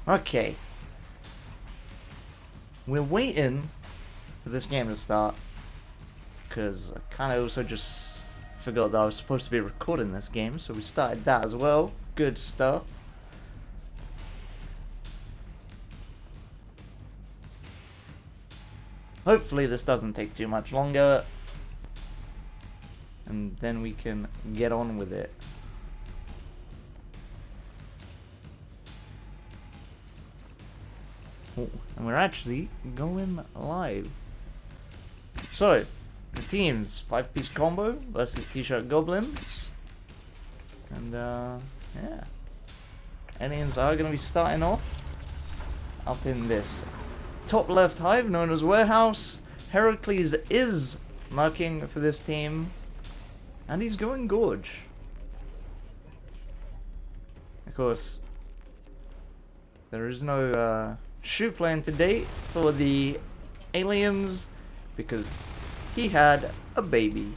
Okay. We're waiting for this game to start. Because I kind of also just forgot that I was supposed to be recording this game. So we started that as well. Good stuff. Hopefully this doesn't take too much longer. And then we can get on with it. Oh, and we're actually going live. So, the teams, 5-piece combo versus T-shirt goblins. And yeah. Aliens are going to be starting off up in this top left hive known as Warehouse. Heracles is marking for this team. And he's going Gorge. Of course, there is no shoe plan to date for the aliens because he had a baby.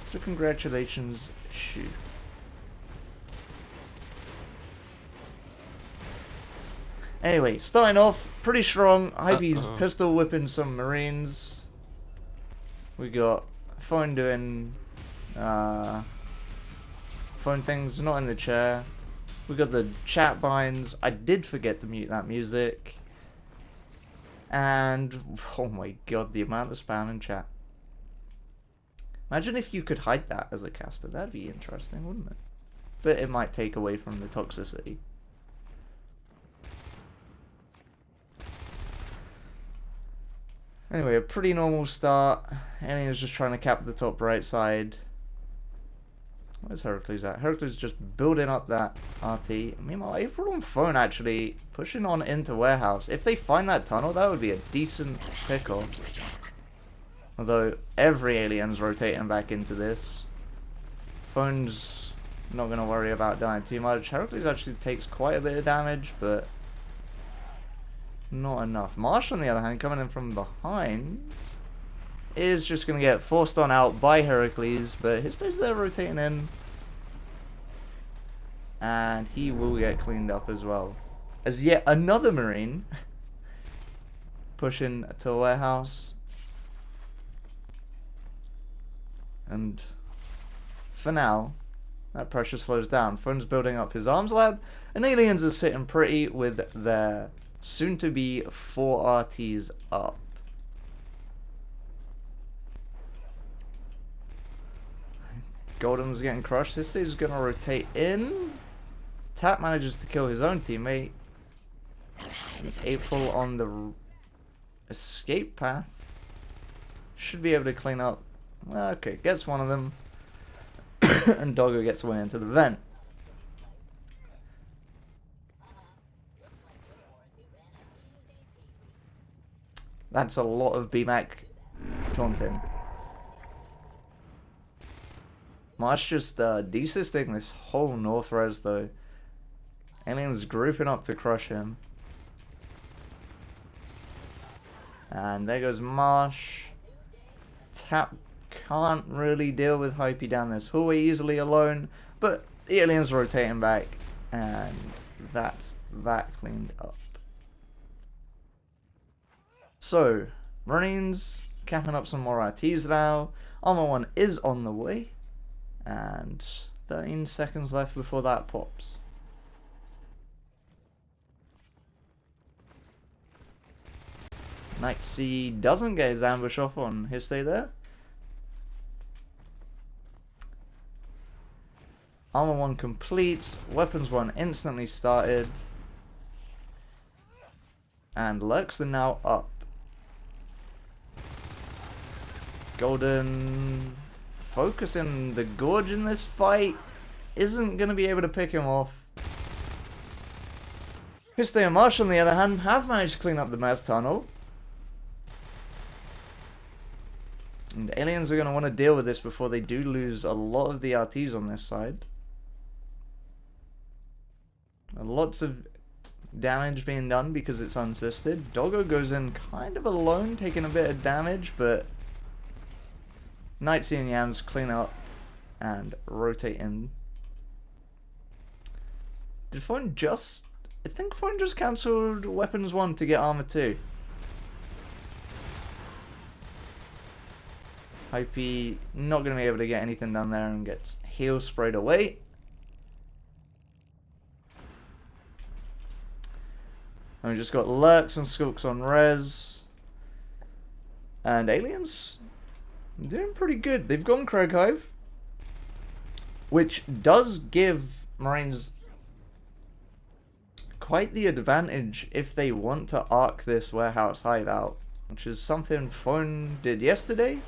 So congratulations, Shoe. Anyway, starting off pretty strong. Hype's pistol whipping some Marines. We got Phone doing phone things, not in the chair. We got the chat binds. I did forget to mute that music. And, oh my god, the amount of spam in chat. Imagine if you could hide that as a caster. That'd be interesting, wouldn't it? But it might take away from the toxicity. Anyway, a pretty normal start. Alien's just trying to cap the top right side. Where's Heracles at? Heracles just building up that RT. Meanwhile, April and Phone actually pushing on into Warehouse. If they find that tunnel, that would be a decent pickle. Although, every alien's rotating back into this. Phone's not going to worry about dying too much. Heracles actually takes quite a bit of damage, but not enough. Marsh, on the other hand, coming in from behind, is just going to get forced on out by Heracles, but he stays there rotating in. And he will get cleaned up as well. As yet another Marine pushing to a Warehouse. And for now, that pressure slows down. Phone's building up his arms lab, and aliens are sitting pretty with their soon-to-be 4 RTs up. Golden's getting crushed. This is going to rotate in. Tap manages to kill his own teammate. With April on the escape path. Should be able to clean up. Okay, gets one of them. And Doggo gets away into the vent. That's a lot of BMAC taunting. Marsh just desisting this whole north res though. Aliens grouping up to crush him. And there goes Marsh. Tap can't really deal with Hypey down this hallway easily alone. But the aliens rotating back. And that's that cleaned up. So, Marines capping up some more RTs now. Armor 1 is on the way. And 13 seconds left before that pops. Knight C doesn't get his ambush off on his stay there. Armor 1 completes. Weapons 1 instantly started. And Lurks are now up. Golden focusing the Gorge in this fight isn't going to be able to pick him off. Histe and Marsh, on the other hand, have managed to clean up the mass tunnel. And aliens are going to want to deal with this before they do lose a lot of the RTs on this side. Lots of damage being done because it's unsisted. Doggo goes in kind of alone, taking a bit of damage, but Knightsy and Yams clean up and rotate in. Did Phone just I think Phone just cancelled Weapons 1 to get Armor 2. Hypey not going to be able to get anything down there and gets heal sprayed away. And we just got Lurks and Skulks on res. And Aliens doing pretty good. They've gone Krog Hive, which does give Marines quite the advantage if they want to arc this Warehouse Hive out, which is something Phone did yesterday.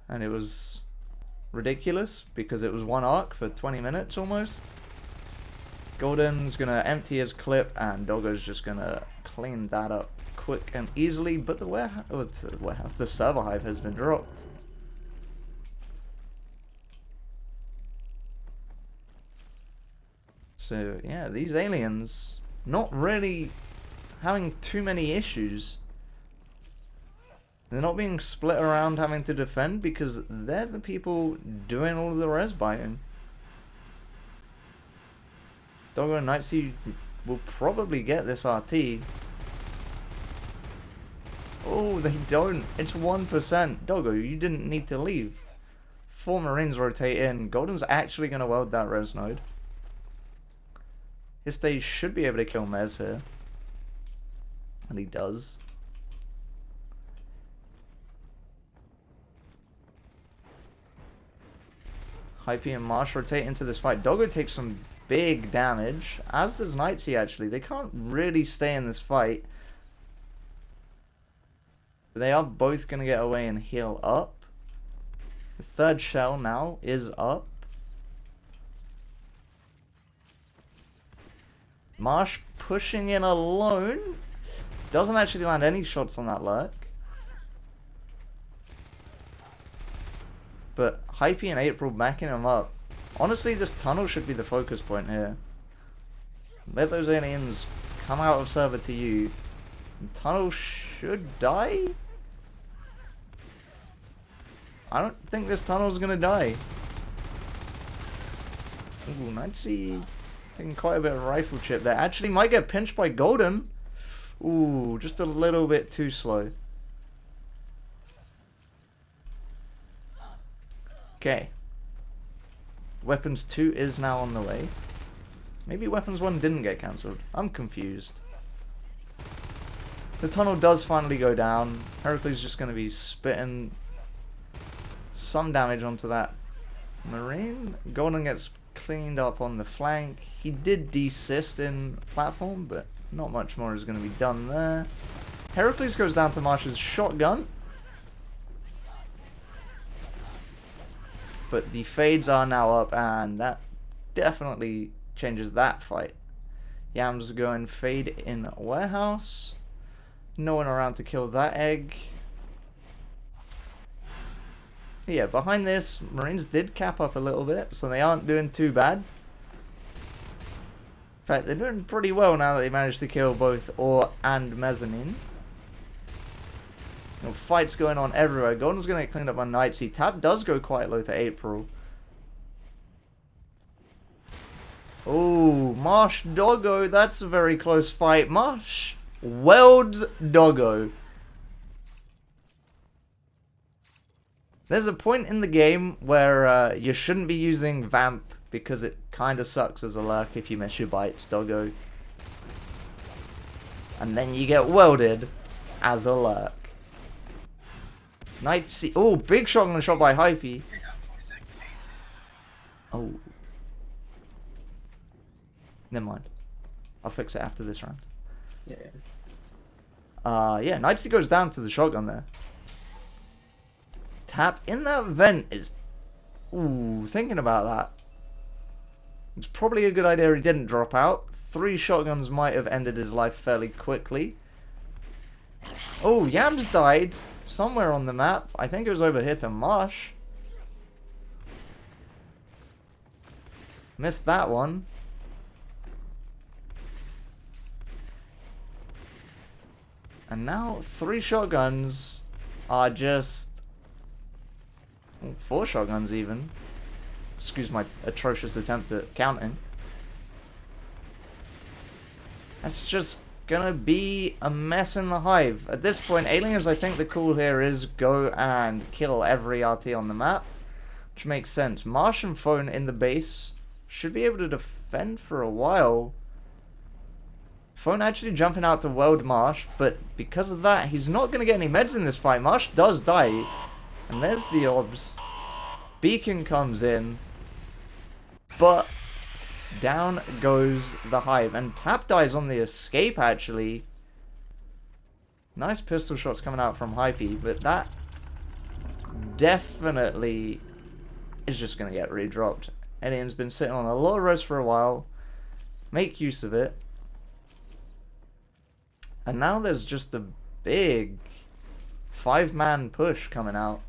And it was ridiculous because it was one arc for 20 minutes almost. Golden's gonna empty his clip and Doggo's just gonna clean that up quick and easily, but the server hive has been dropped. So yeah, these aliens not really having too many issues. They're not being split around having to defend because they're the people doing all of the res biting. Doggo and Nightsea will probably get this RT. Oh, they don't. It's 1%. Doggo, you didn't need to leave. 4 Marines rotate in. Golden's actually going to weld that res node. His stage should be able to kill Mez here. And he does. Hypey and Marsh rotate into this fight. Doggo takes some big damage, as does Nightsea actually. They can't really stay in this fight. But they are both going to get away and heal up. The third shell now is up. Marsh pushing in alone. Doesn't actually land any shots on that lurk. But Hypey and April backing him up. Honestly, this tunnel should be the focus point here. Let those aliens come out of server to you. The tunnel should die? I don't think this tunnel's gonna die. Ooh, Nightsea taking quite a bit of rifle chip there. Actually might get pinched by Golden. Ooh, just a little bit too slow. Okay. Weapons 2 is now on the way. Maybe Weapons 1 didn't get cancelled. I'm confused. The tunnel does finally go down. Heracles just going to be spitting some damage onto that Marine. Golden gets cleaned up on the flank. He did desist in platform, but not much more is going to be done there. Heracles goes down to Marsh's shotgun. But the fades are now up, and that definitely changes that fight. Yams going fade in warehouse. No one around to kill that egg. Yeah, behind this, Marines did cap up a little bit, so they aren't doing too bad. In fact, they're doing pretty well now that they managed to kill both Ore and Mezzanine. Fights going on everywhere. Golden's going to get cleaned up on Nightsea. Tap does go quite low to April. Oh, Marsh Doggo. That's a very close fight. Marsh welds Doggo. There's a point in the game where you shouldn't be using Vamp because it kind of sucks as a lurk if you miss your bites, Doggo. And then you get welded as a lurk. Nightsea. Oh, big shotgun shot by Hypey. Oh. Never mind. I'll fix it after this round. Yeah. Yeah, Nightsea goes down to the shotgun there. Tap in that vent is... Ooh, thinking about that. It's probably a good idea he didn't drop out. 3 shotguns might have ended his life fairly quickly. Oh, Yams died somewhere on the map. I think it was over here to Marsh. Missed that one. And now 3 shotguns are just... 4 shotguns even. Excuse my atrocious attempt at counting. That's just gonna be a mess in the hive. At this point, aliens, I think the call here is go and kill every RT on the map, which makes sense. Marsh and Phone in the base should be able to defend for a while. Phone actually jumping out to weld Marsh, but because of that, he's not going to get any meds in this fight. Marsh does die, and there's the obs. Beacon comes in, but down goes the hive, and Tap dies on the escape, actually. Nice pistol shots coming out from Hypey, but that definitely is just going to get redropped. Alien's been sitting on a lot of res for a while. Make use of it. And now there's just a big 5-man push coming out.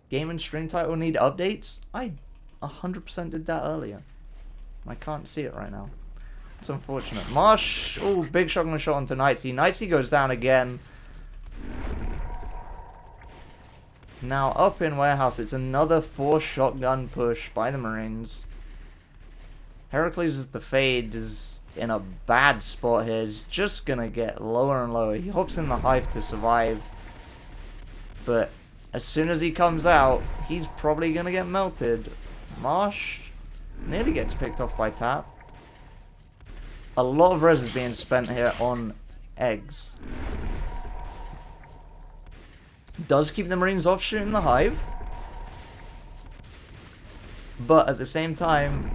Game and stream title need updates? I 100% did that earlier. I can't see it right now. It's unfortunate. Marsh, oh, big shotgun shot onto Knightsy. Knightsy goes down again. Now up in warehouse, it's another 4 shotgun push by the Marines. Heracles is the fade, is in a bad spot here. He's just gonna get lower and lower. He hops in the hive to survive, but as soon as he comes out, he's probably gonna get melted. Marsh nearly gets picked off by Tap. A lot of res is being spent here on eggs. Does keep the Marines off shooting the hive, but at the same time,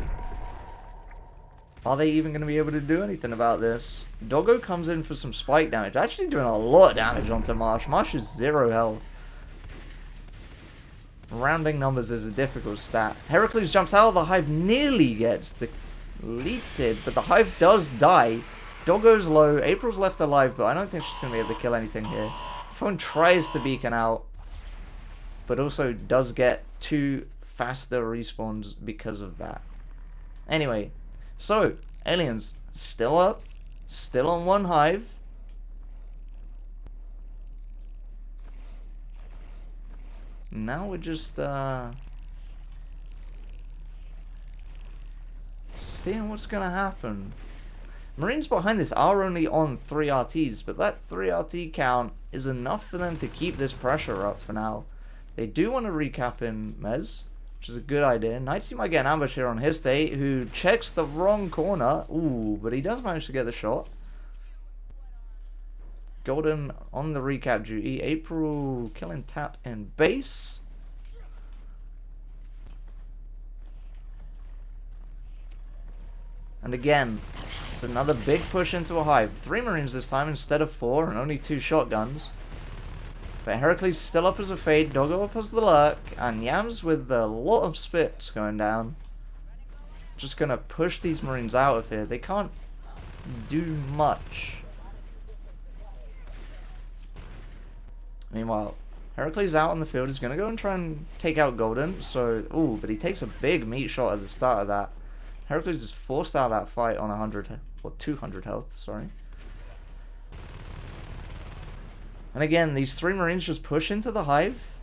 are they even going to be able to do anything about this? Doggo comes in for some spike damage, actually doing a lot of damage onto Marsh. Marsh is 0 health. Rounding numbers is a difficult stat. Heracles jumps out of the hive, nearly gets deleted, but the hive does die. Doggo's low, April's left alive, but I don't think she's going to be able to kill anything here. Phone tries to beacon out, but also does get 2 faster respawns because of that. Anyway, so aliens still up, still on 1 hive. Now we're just seeing what's gonna happen. Marines behind this are only on 3 RTs, but that 3 RT count is enough for them to keep this pressure up for now. They do want to recap in Mez, which is a good idea. Knightsy might get an ambush here on his state, who checks the wrong corner. Ooh, but he does manage to get the shot. Golden on the recap duty. April killing Tap in base. And again, it's another big push into a hive. 3 Marines this time instead of 4, and only 2 shotguns. But Heracles still up as a fade, Doggo up as the lurk, and Yams with a lot of spits going down. Just gonna push these Marines out of here. They can't do much. Meanwhile, Heracles out on the field is gonna go and try and take out Golden. So, ooh, but he takes a big meat shot at the start of that. Heracles is forced out of that fight on 100, or 200 health, sorry. And again, these 3 Marines just push into the hive.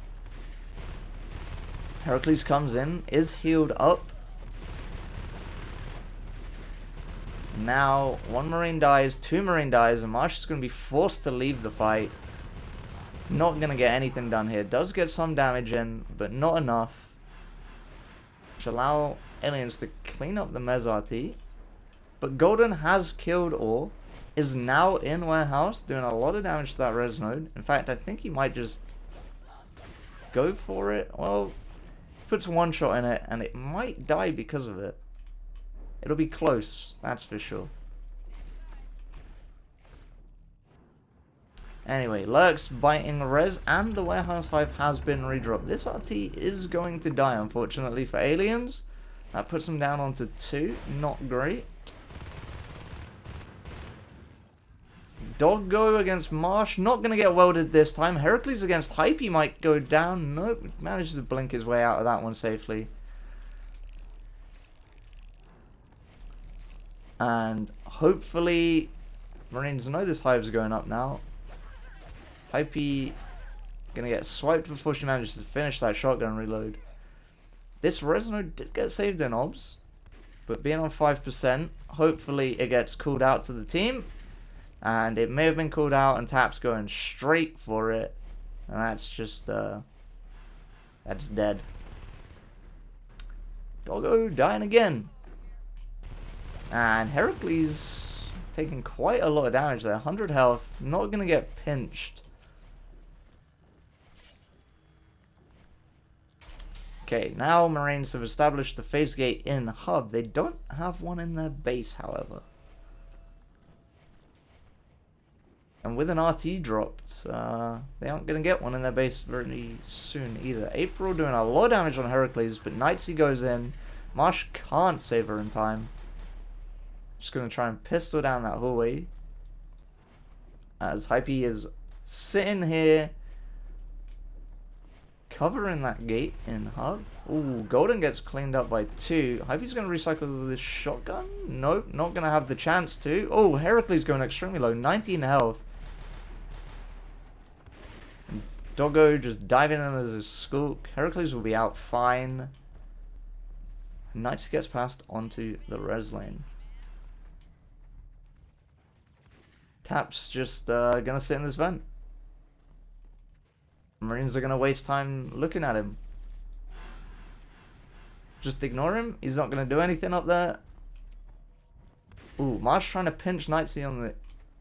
Heracles comes in, is healed up. Now, 1 Marine dies, 2 Marine dies, and Marsh is going to be forced to leave the fight. Not going to get anything done here. Does get some damage in, but not enough. Which allow aliens to clean up the Mez RT. But Golden has killed Ore. Is now in warehouse, doing a lot of damage to that res node. In fact, I think he might just go for it. Well, puts 1 shot in it, and it might die because of it. It'll be close, that's for sure. Anyway, Lurk's biting res, and the warehouse hive has been redropped. This RT is going to die, unfortunately, for aliens. That puts them down onto 2. Not great. Doggo against Marsh, not going to get welded this time. Heracles against Hypey might go down. Nope, manages to blink his way out of that one safely. And hopefully, Marines know this hive's going up now. Hypey Gonna get swiped before she manages to finish that shotgun reload. This Resno did get saved in obs, but being on 5%, hopefully it gets called out to the team. And it may have been called out and Tap's going straight for it. And that's just, that's dead. Doggo dying again. And Heracles taking quite a lot of damage there. 100 health, not going to get pinched. Okay, now Marines have established the phase gate in hub. They don't have one in their base, however. And with an RT dropped, they aren't going to get one in their base very soon either. April doing a lot of damage on Heracles, but Knightsy goes in. Marsh can't save her in time. Just going to try and pistol down that hallway. As Hypey is sitting here, covering that gate in hub. Ooh, Golden gets cleaned up by 2. Hypey's going to recycle this shotgun. Nope, not going to have the chance to. Oh, Heracles going extremely low, 19 health. Doggo just diving in as a skulk. Heracles will be out fine. Knights gets passed onto the res lane. Tap's just gonna sit in this vent. Marines are gonna waste time looking at him. Just ignore him. He's not gonna do anything up there. Ooh, Marsh trying to pinch Knightsy on the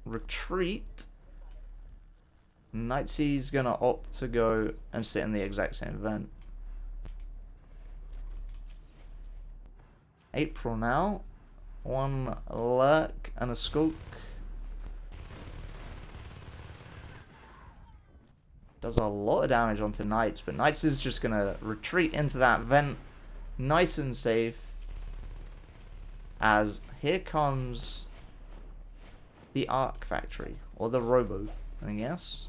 retreat. Knightsy's gonna opt to go and sit in the exact same vent. April now. One lurk and a skulk. Does a lot of damage onto Knights, but Knights is just gonna retreat into that vent nice and safe. As here comes the Arc Factory, or the Robo, I guess.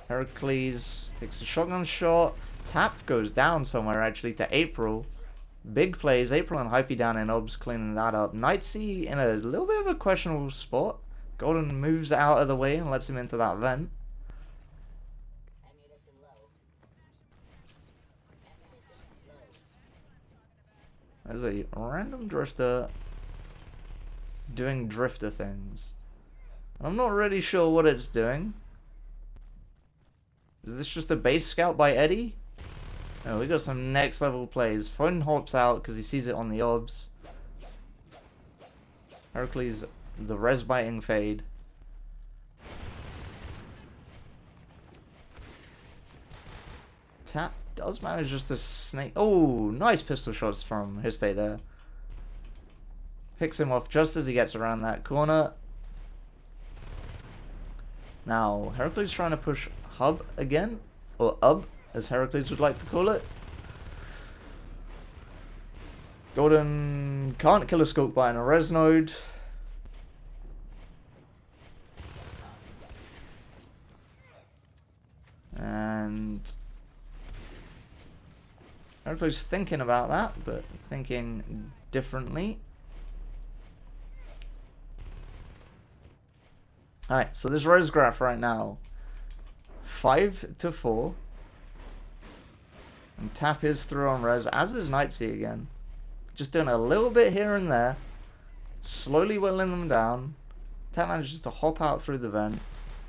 Heracles takes a shotgun shot. Tap goes down somewhere actually to April. Big plays. April and Hypey down in obs, cleaning that up. Knightsy in a little bit of a questionable spot. Golden moves out of the way and lets him into that vent. There's a random drifter doing drifter things. I'm not really sure what it's doing. Is this just a base scout by Eddie? Oh, we got some next level plays. Phone hops out because he sees it on the obs. Heracles, the res biting fade. Tap does manage just to snake. Oh, nice pistol shots from his stay there. Picks him off just as he gets around that corner. Now, Heracles trying to push hub again. Or ub, as Heracles would like to call it. Golden can't kill a skulk by a res node. And Heracles thinking about that, but thinking differently. Alright, so this res graph right now, 5-4. And Tap is through on res, as is Knightsy again. Just doing a little bit here and there. Slowly whittling them down. Tap manages to hop out through the vent.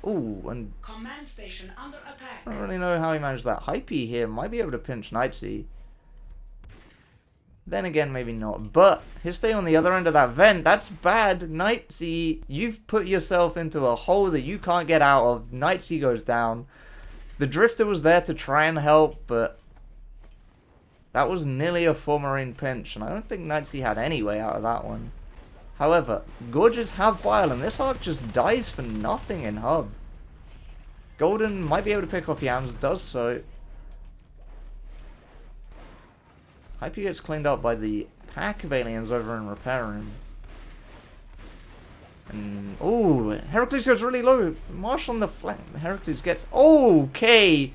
Ooh, and command station under attack. I don't really know how he managed that. Hypey here might be able to pinch Knightsy. Then again, maybe not. But his stay on the other end of that vent, that's bad. Knightsy, you've put yourself into a hole that you can't get out of. Knightsy goes down. The Drifter was there to try and help, but that was nearly a 4-Marine pinch, and I don't think Knightsy had any way out of that one. However, Gorges have Bile, and this arc just dies for nothing in hub. Golden might be able to pick off Yams, does so. Hypey gets cleaned up by the pack of aliens over in repair room. And oh, Heracles goes really low. Marsh on the flank. Heracles gets okay.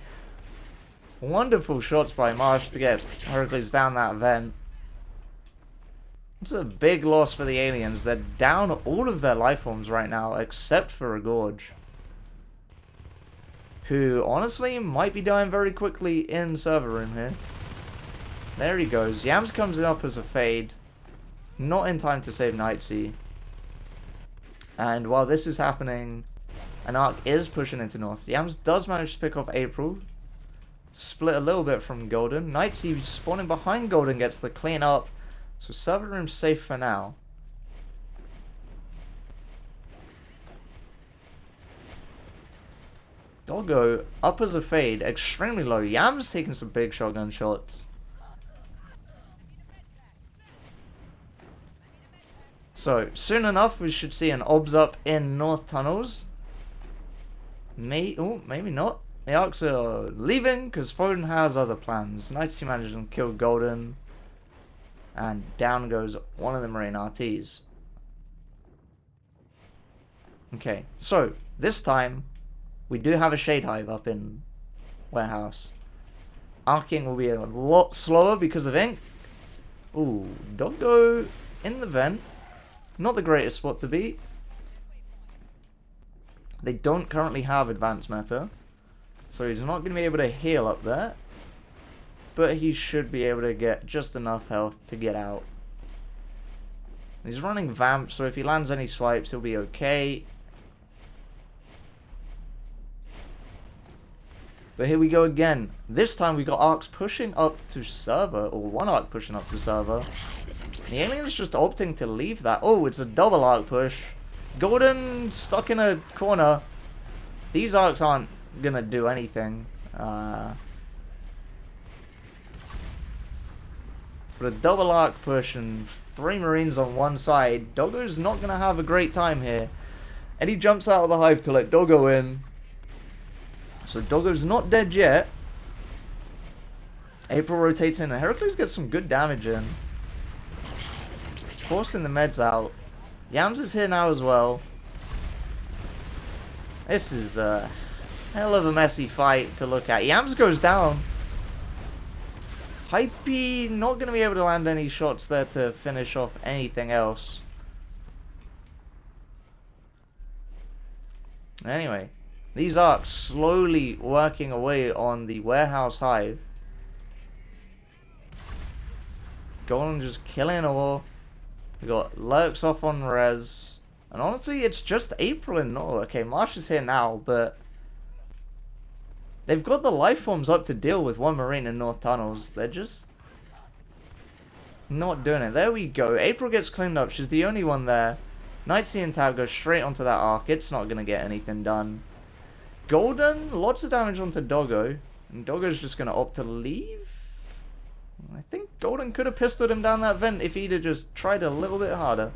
Wonderful shots by Marsh to get Heracles down that vent. It's a big loss for the aliens. They're down all of their life forms right now, except for a Gorge, who honestly might be dying very quickly in server room here. There he goes. Yams comes up as a fade. Not in time to save Knightsy. And while this is happening, an arc is pushing into north. Yams does manage to pick off April. Split a little bit from Golden. Knightsy spawning behind Golden gets the clean up. So server room's safe for now. Doggo up as a fade. Extremely low. Yams taking some big shotgun shots. So, soon enough, we should see an obs up in North Tunnels. Oh, maybe not. The Arcs are leaving because Foden has other plans. Knightsy manages to kill Golden. And down goes one of the Marine RTs. Okay, so this time we do have a Shade Hive up in Warehouse. Arcing will be a lot slower because of Ink. Ooh, Doggo in the vent. Not the greatest spot to be. They don't currently have advanced meta, so he's not going to be able to heal up there. But he should be able to get just enough health to get out. He's running Vamp, so if he lands any swipes, he'll be okay. But here we go again. This time we got Arcs pushing up to server, or one Arc pushing up to server. The alien's just opting to leave that. Oh, it's a double Arc push. Golden stuck in a corner. These Arcs aren't gonna do anything. But a double Arc push and 3 Marines on one side. Doggo's not gonna have a great time here. And he jumps out of the hive to let Doggo in. So Doggo's not dead yet. April rotates in and Heracles gets some good damage in. Forcing the meds out. Yams is here now as well. This is a hell of a messy fight to look at. Yams goes down. Hypey not going to be able to land any shots there to finish off anything else. Anyway, these Arcs slowly working away on the Warehouse hive. Golden just killing all. We got Lurks off on res. And honestly, it's just April and no. Okay, Marsh is here now, but they've got the life forms up to deal with one Marine in North Tunnels. They're just not doing it. There we go. April gets cleaned up. She's the only one there. Knightsy and Tab go straight onto that Arc. It's not going to get anything done. Golden, lots of damage onto Doggo. And Doggo's just going to opt to leave. I think Golden could have pistoled him down that vent if he'd have just tried a little bit harder.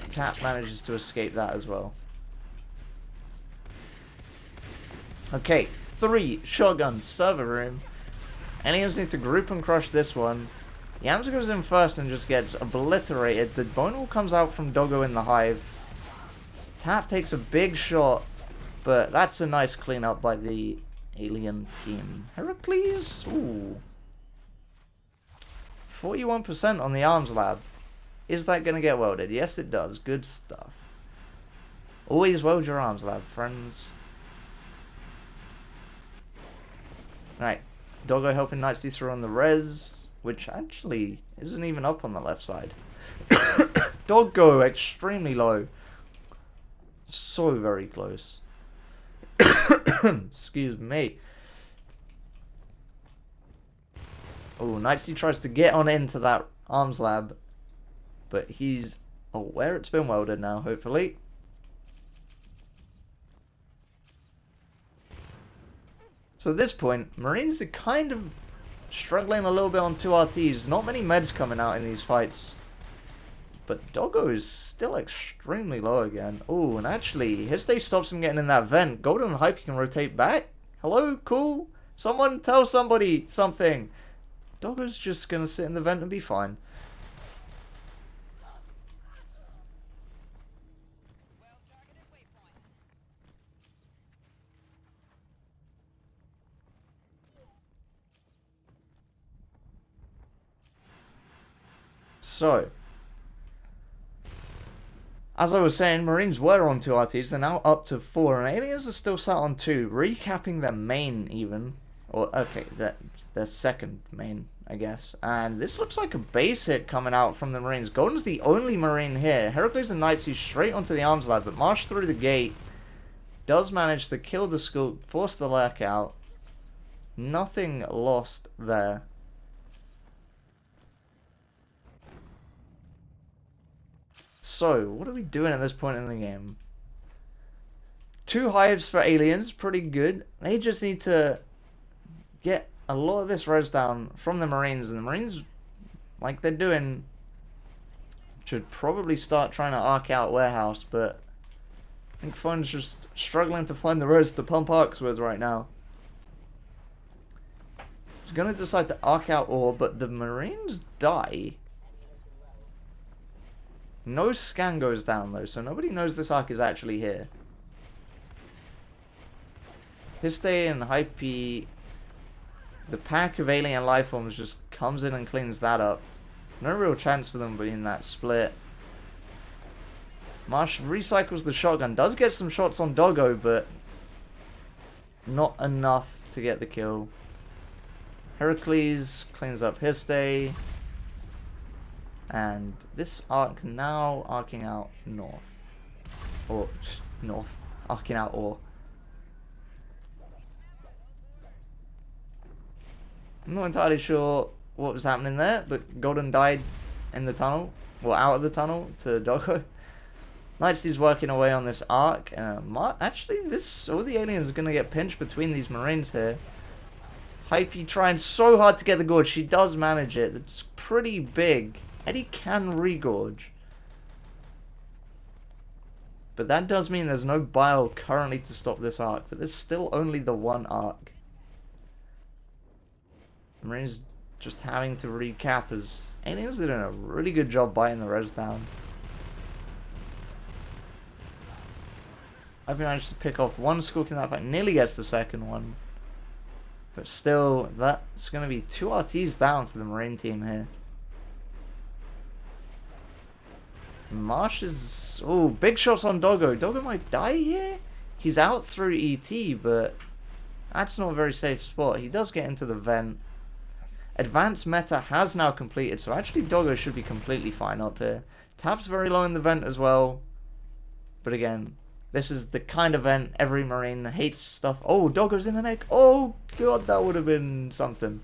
Tap manages to escape that as well. Okay, 3 shotguns, server room. Aliens need to group and crush this one. Yams goes in first and just gets obliterated. The bone wall comes out from Doggo in the hive. Tap takes a big shot, but that's a nice cleanup by the alien team. Heracles? Ooh. 41% on the arms lab. Is that going to get welded? Yes, it does. Good stuff. Always weld your arms lab, friends. Right. Doggo helping Knightsy through on the res, which actually isn't even up on the left side. Doggo extremely low. So very close. Excuse me. Oh, Knightsy tries to get on into that arms lab, but he's aware it's been welded now, hopefully. So at this point, Marines are kind of struggling a little bit on 2 RTs. Not many meds coming out in these fights. But Doggo is still extremely low again. Oh, and actually, his stay stops him getting in that vent. Golden and Hype can rotate back. Hello? Cool? Someone tell somebody something. Doggo's just going to sit in the vent and be fine. So, As I was saying, Marines were on 2 RTs, they're now up to 4, and Aliens are still sat on 2, recapping their main even. Or, okay, their second main, I guess. And this looks like a base hit coming out from the Marines. Golden's the only Marine here. Heracles and Knightsy straight onto the arms lab, but Marsh through the gate. Does manage to kill the Scoop, force the lurk out. Nothing lost there. So, what are we doing at this point in the game? 2 hives for Aliens, pretty good. They just need to get a lot of this res down from the Marines, and the Marines, like they're doing, should probably start trying to arc out Warehouse, but I think Phone's just struggling to find the res to pump arcs with right now. He's going to decide to arc out Ore, but the Marines die. No scan goes down though, so nobody knows this arc is actually here. Histe and Hype, the pack of alien life forms just comes in and cleans that up. No real chance for them being that split. Marsh recycles the shotgun, does get some shots on Doggo, but not enough to get the kill. Heracles cleans up Histe. And this arc now arcing out north. Or, north. Arcing out Ore. I'm not entirely sure what was happening there, but Golden died in the tunnel. Well, out of the tunnel to Doggo. Knightsy's working away on this arc. Actually, all the aliens are going to get pinched between these Marines here. Hypey trying so hard to get the gorge. She does manage it. It's pretty big. Eddie can regorge. But that does mean there's no bile currently to stop this arc. But there's still only the 1 arc. Marines just having to recap as Aliens are doing a really good job biting the res down. I've managed to pick off 1 Skulk in that fight. Nearly gets the second one. But still, that's going to be 2 RTs down for the Marine team here. Marsh is... Oh, big shots on Doggo. Doggo might die here? He's out through ET, but that's not a very safe spot. He does get into the vent. Advanced meta has now completed, so actually Doggo should be completely fine up here. Tap's very low in the vent as well. But again, this is the kind of vent every Marine hates stuff. Oh, Doggo's in the neck. Oh, God, that would have been something.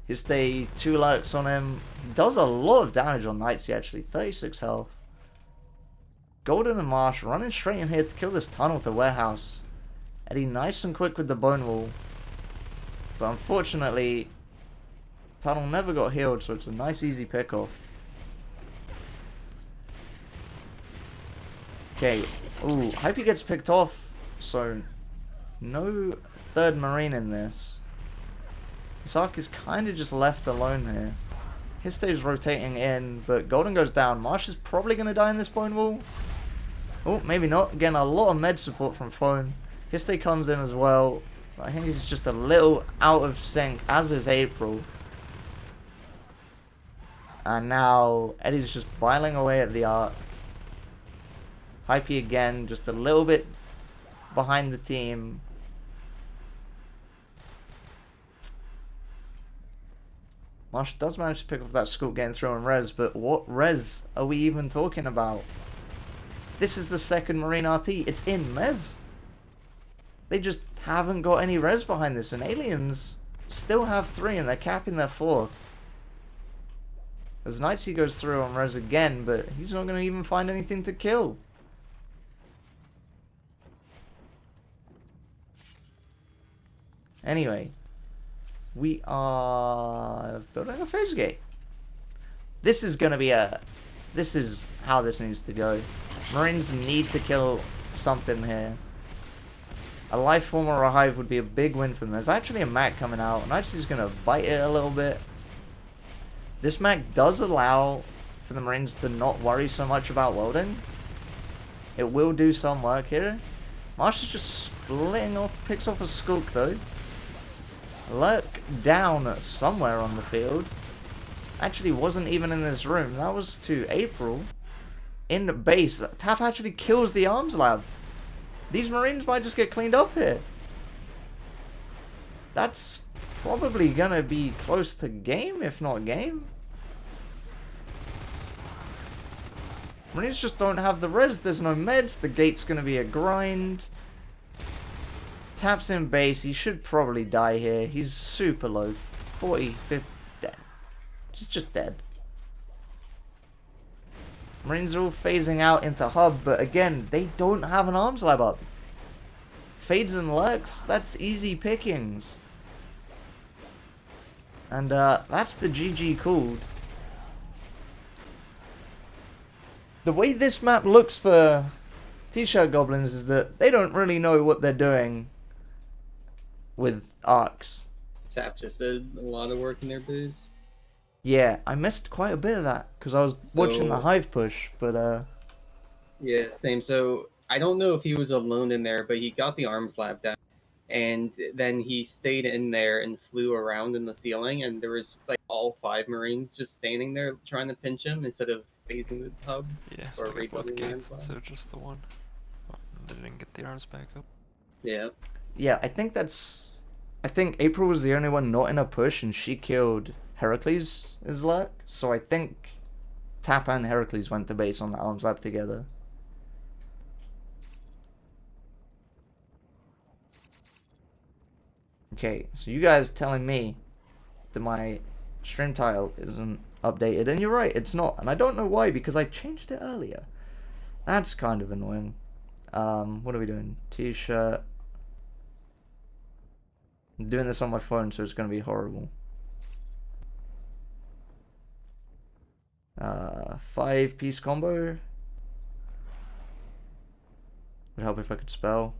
Histe 2 lurks on him. He does a lot of damage on Knightsy actually. 36 health. Golden and Marsh running straight in here to kill this tunnel to Warehouse. Eddie nice and quick with the bone wall. But unfortunately, tunnel never got healed, so it's a nice easy pick off. Okay. Ooh, Hypey gets picked off. So no 3rd Marine in this. This arc is kind of just left alone here. Histe's rotating in, but Golden goes down. Marsh is probably going to die in this bone wall. Oh, maybe not. Again, a lot of med support from Phone. Histe comes in as well. I think he's just a little out of sync, as is April. And now Eddie's just biling away at the arc. Hypey again, just a little bit behind the team. Marsh does manage to pick up that scoop getting through on res, but what res are we even talking about? This is the 2nd Marine RT. It's in Mez. They just haven't got any res behind this, and Aliens still have 3 and they're capping their 4th. As Knightsy goes through on res again, but he's not going to even find anything to kill. Anyway, we are building a phase gate. This is going to be this is how this needs to go. Marines need to kill something here. A life form or a hive would be a big win for them. There's actually a Mac coming out, and Knightsy's going to bite it a little bit. This Mac does allow for the Marines to not worry so much about welding. It will do some work here. Marsh is just splitting off, picks off a Skulk though. Lurk down somewhere on the field. actually wasn't even in this room. That was to April. In the base. Tap actually kills the arms lab. These Marines might just get cleaned up here. That's probably gonna be close to game, if not game. Marines just don't have the res. There's no meds. The gate's gonna be a grind. Taps in base. He should probably die here. He's super low. 40, 50, dead. Just dead. Marines are all phasing out into hub, but again, they don't have an arms lab up. Fades and lurks, that's easy pickings. And that's the GG called. The way this map looks for T-shirt goblins is that they don't really know what they're doing with arcs. Tap just did a lot of work in their boost. Yeah, I missed quite a bit of that because I was watching the hive push, but yeah, same. So I don't know if he was alone in there, but he got the arms lab down, and then he stayed in there and flew around in the ceiling, and there was like all 5 Marines just standing there trying to pinch him instead of facing the hub. Yeah, so or I got both rebuilding the gates, arms so lab. just the one. Oh, they didn't get the arms back up. Yeah. yeah, I think April was the only one not in a push, and she killed Heracles' luck. So I think Tap and Heracles went to base on the arms lab together. Okay, so you guys telling me that my stream title isn't updated, and you're right, it's not, and I don't know why, because I changed it earlier. That's kind of annoying. What are we doing? T-shirt. I'm doing this on my phone, so it's going to be horrible. 5-piece combo. Would help if I could spell.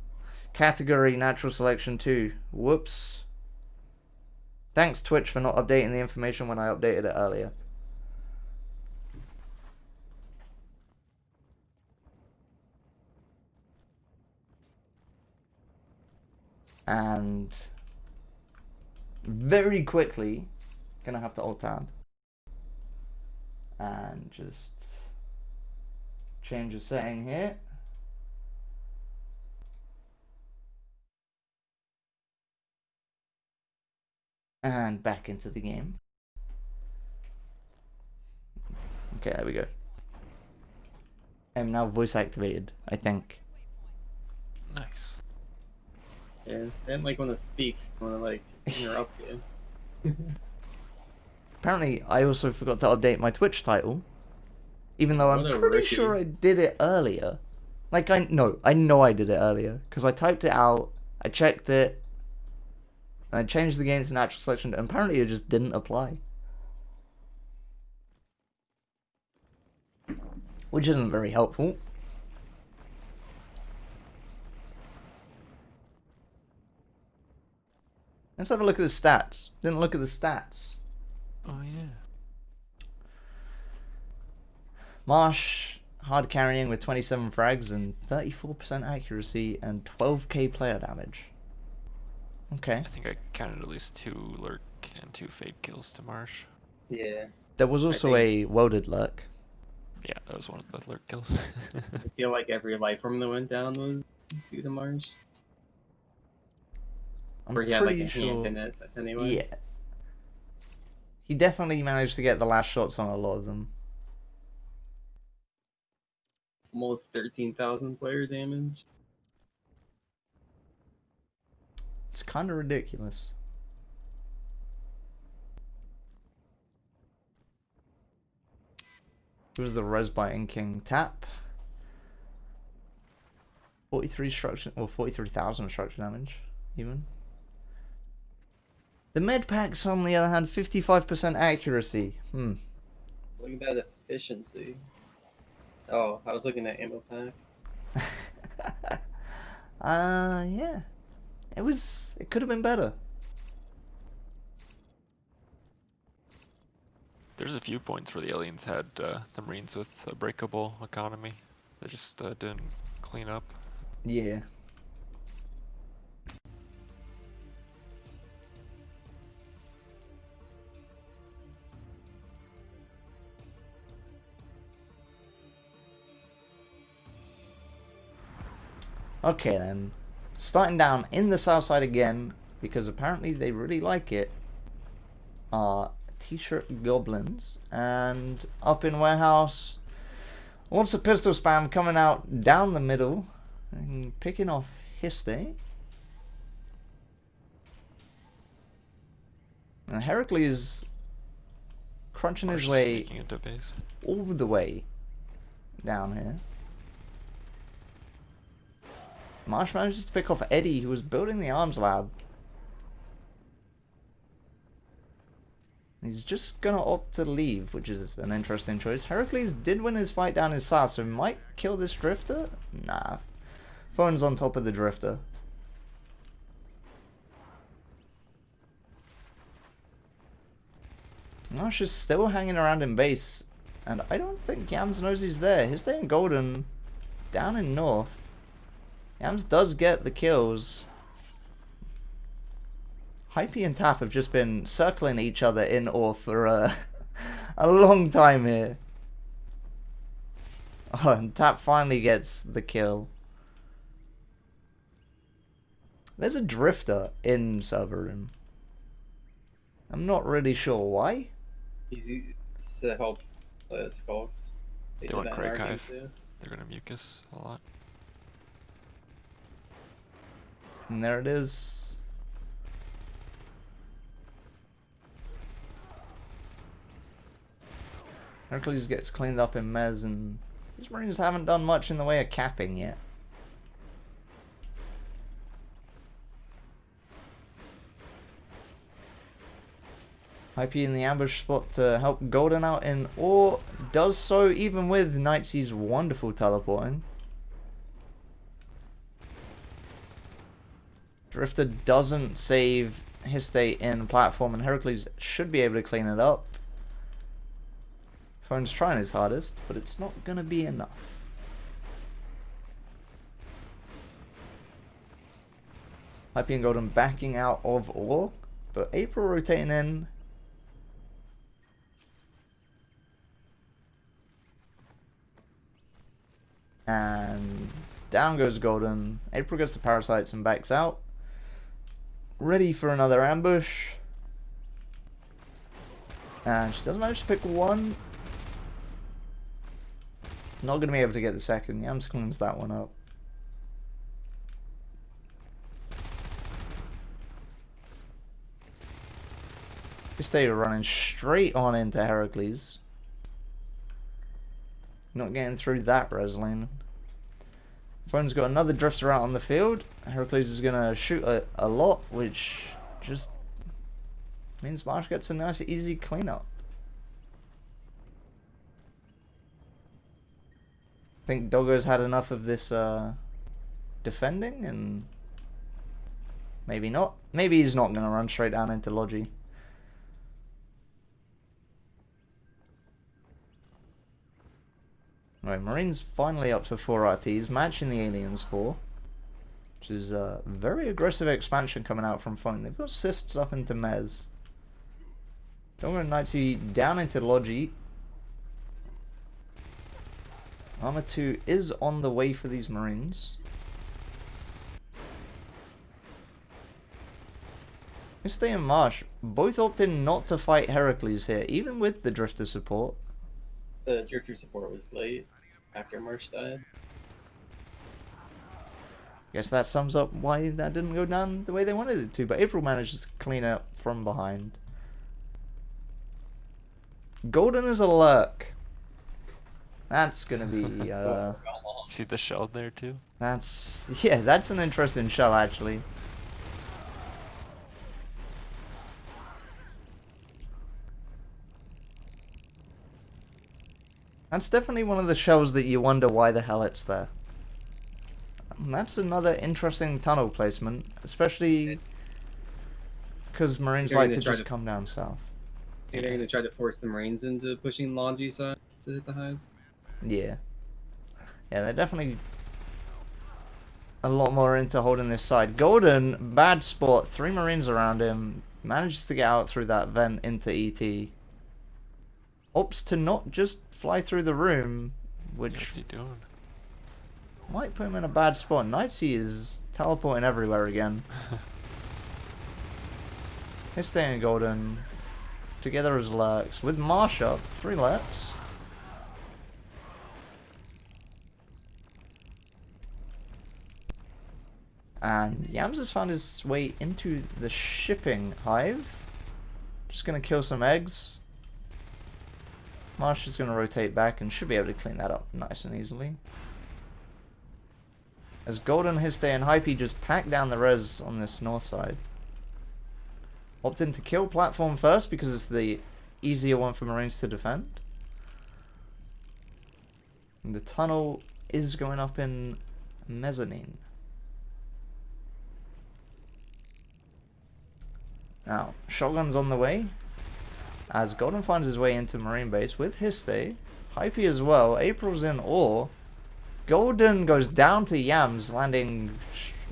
Category natural selection 2. Whoops. Thanks Twitch for not updating the information when I updated it earlier. And very quickly, gonna have to alt tab and just change the setting here. And back into the game. Okay, there we go. I'm now voice activated, I think. Nice. Yeah. I didn't like when it speaks. I want to like interrupt you. Apparently, I also forgot to update my Twitch title. Even though I'm What a pretty rookie. sure I did it earlier. Like, I know I did it earlier. Because I typed it out, I checked it, and I changed the game to natural selection, and apparently it just didn't apply. Which isn't very helpful. Let's have a look at the stats. Didn't look at the stats. Oh yeah. Marsh hard carrying with 27 frags and 34% accuracy and 12k player damage. Okay. I think I counted at least 2 lurk and 2 fade kills to Marsh. Yeah. There was also a welded lurk. Yeah, that was one of the lurk kills. I feel like every life form that went down was due to Marsh. I'm Or he had like pretty a sure. hand in it anyway. Yeah. He definitely managed to get the last shots on a lot of them. Almost 13,000 player damage. It's kind of ridiculous. It was the res by King Tap. 43 structure, or 43,000 structure damage, even. The med packs, on the other hand, 55% accuracy. Look at that efficiency. Oh, I was looking at ammo pack. Yeah. It could have been better. There's a few points where the aliens had the Marines with a breakable economy. They just didn't clean up. Yeah. Okay then. Starting down in the south side again, because apparently they really like it, are t-shirt goblins. And up in warehouse, lots of pistol spam coming out down the middle and picking off Histe. And Heracles crunching his way sneaking into base. all the way down here. Marsh manages to pick off Eddie, who was building the arms lab. He's just gonna opt to leave, which is an interesting choice. Heracles did win his fight down his south, so might kill this drifter? Nah. Phone's on top of the drifter. Marsh is still hanging around in base, and I don't think Yams knows he's there. He's staying golden down in north. Yams does get the kills. Hypey and Tap have just been circling each other in ore for a long time here. Oh, and Tap finally gets the kill. There's a drifter in server room. I'm not really sure why. Easy to help Skulks. They want Crate Hive. They're gonna mucus a lot. And there it is. Hercules gets cleaned up in Mez, and these Marines haven't done much in the way of capping yet. Hypey in the ambush spot to help Golden out in ore. Does so even with Knightsy's wonderful teleporting. Drifter doesn't save his state in platform, and Heracles should be able to clean it up. Phone's trying his hardest, but it's not going to be enough. Hypey and Golden backing out of ore, but April rotating in. And down goes Golden. April gets the parasites and backs out. Ready for another ambush. And she does manage to pick one. Not going to be able to get the second. Yams cleans that one up. They are running straight on into Heracles. Not getting through that Breslin. Phone's got another drifter out on the field. Heracles is going to shoot a lot, which just means Marsh gets a nice easy cleanup. I think Doggo's had enough of this defending, and maybe not. Maybe he's not going to run straight down into Logi. Right, Marines finally up to 4 RTs, matching the Aliens 4. Which is a very aggressive expansion coming out from Phone. They've got cysts up into Mez. Doggo and Knightsy down into Logi. Armor 2 is on the way for these Marines. Mistay and Marsh both opted not to fight Heracles here, even with the Drifter support. The Drifter support was late after Marsh died. Guess that sums up why that didn't go down the way they wanted it to, but April manages to clean up from behind. Golden is a lurk. That's gonna be See the shell there too? that's an interesting shell actually. That's definitely one of the shells that you wonder why the hell it's there. And that's another interesting tunnel placement, especially because Marines like to just come down south. They're going to try to force the Marines into pushing Logi side to hit the hive. Yeah. Yeah, they're definitely a lot more into holding this side. Golden, bad spot. 3 Marines around him. Manages to get out through that vent into ET. Opts to not just fly through the room, which... What's he doing? Might put him in a bad spot. Knightsea is teleporting everywhere again. He's staying golden. Together as lurks. With Marsh up. 3 lurks. And Yams has found his way into the shipping hive. Just going to kill some eggs. Marsh is going to rotate back and should be able to clean that up nice and easily. As Golden, Histe, and Hypey just pack down the res on this north side. Opt in to kill platform first because it's the easier one for Marines to defend. And the tunnel is going up in mezzanine. Now, shotgun's on the way. As Golden finds his way into Marine base with Histe. Hypey as well. April's in ore. Golden goes down to Yams, landing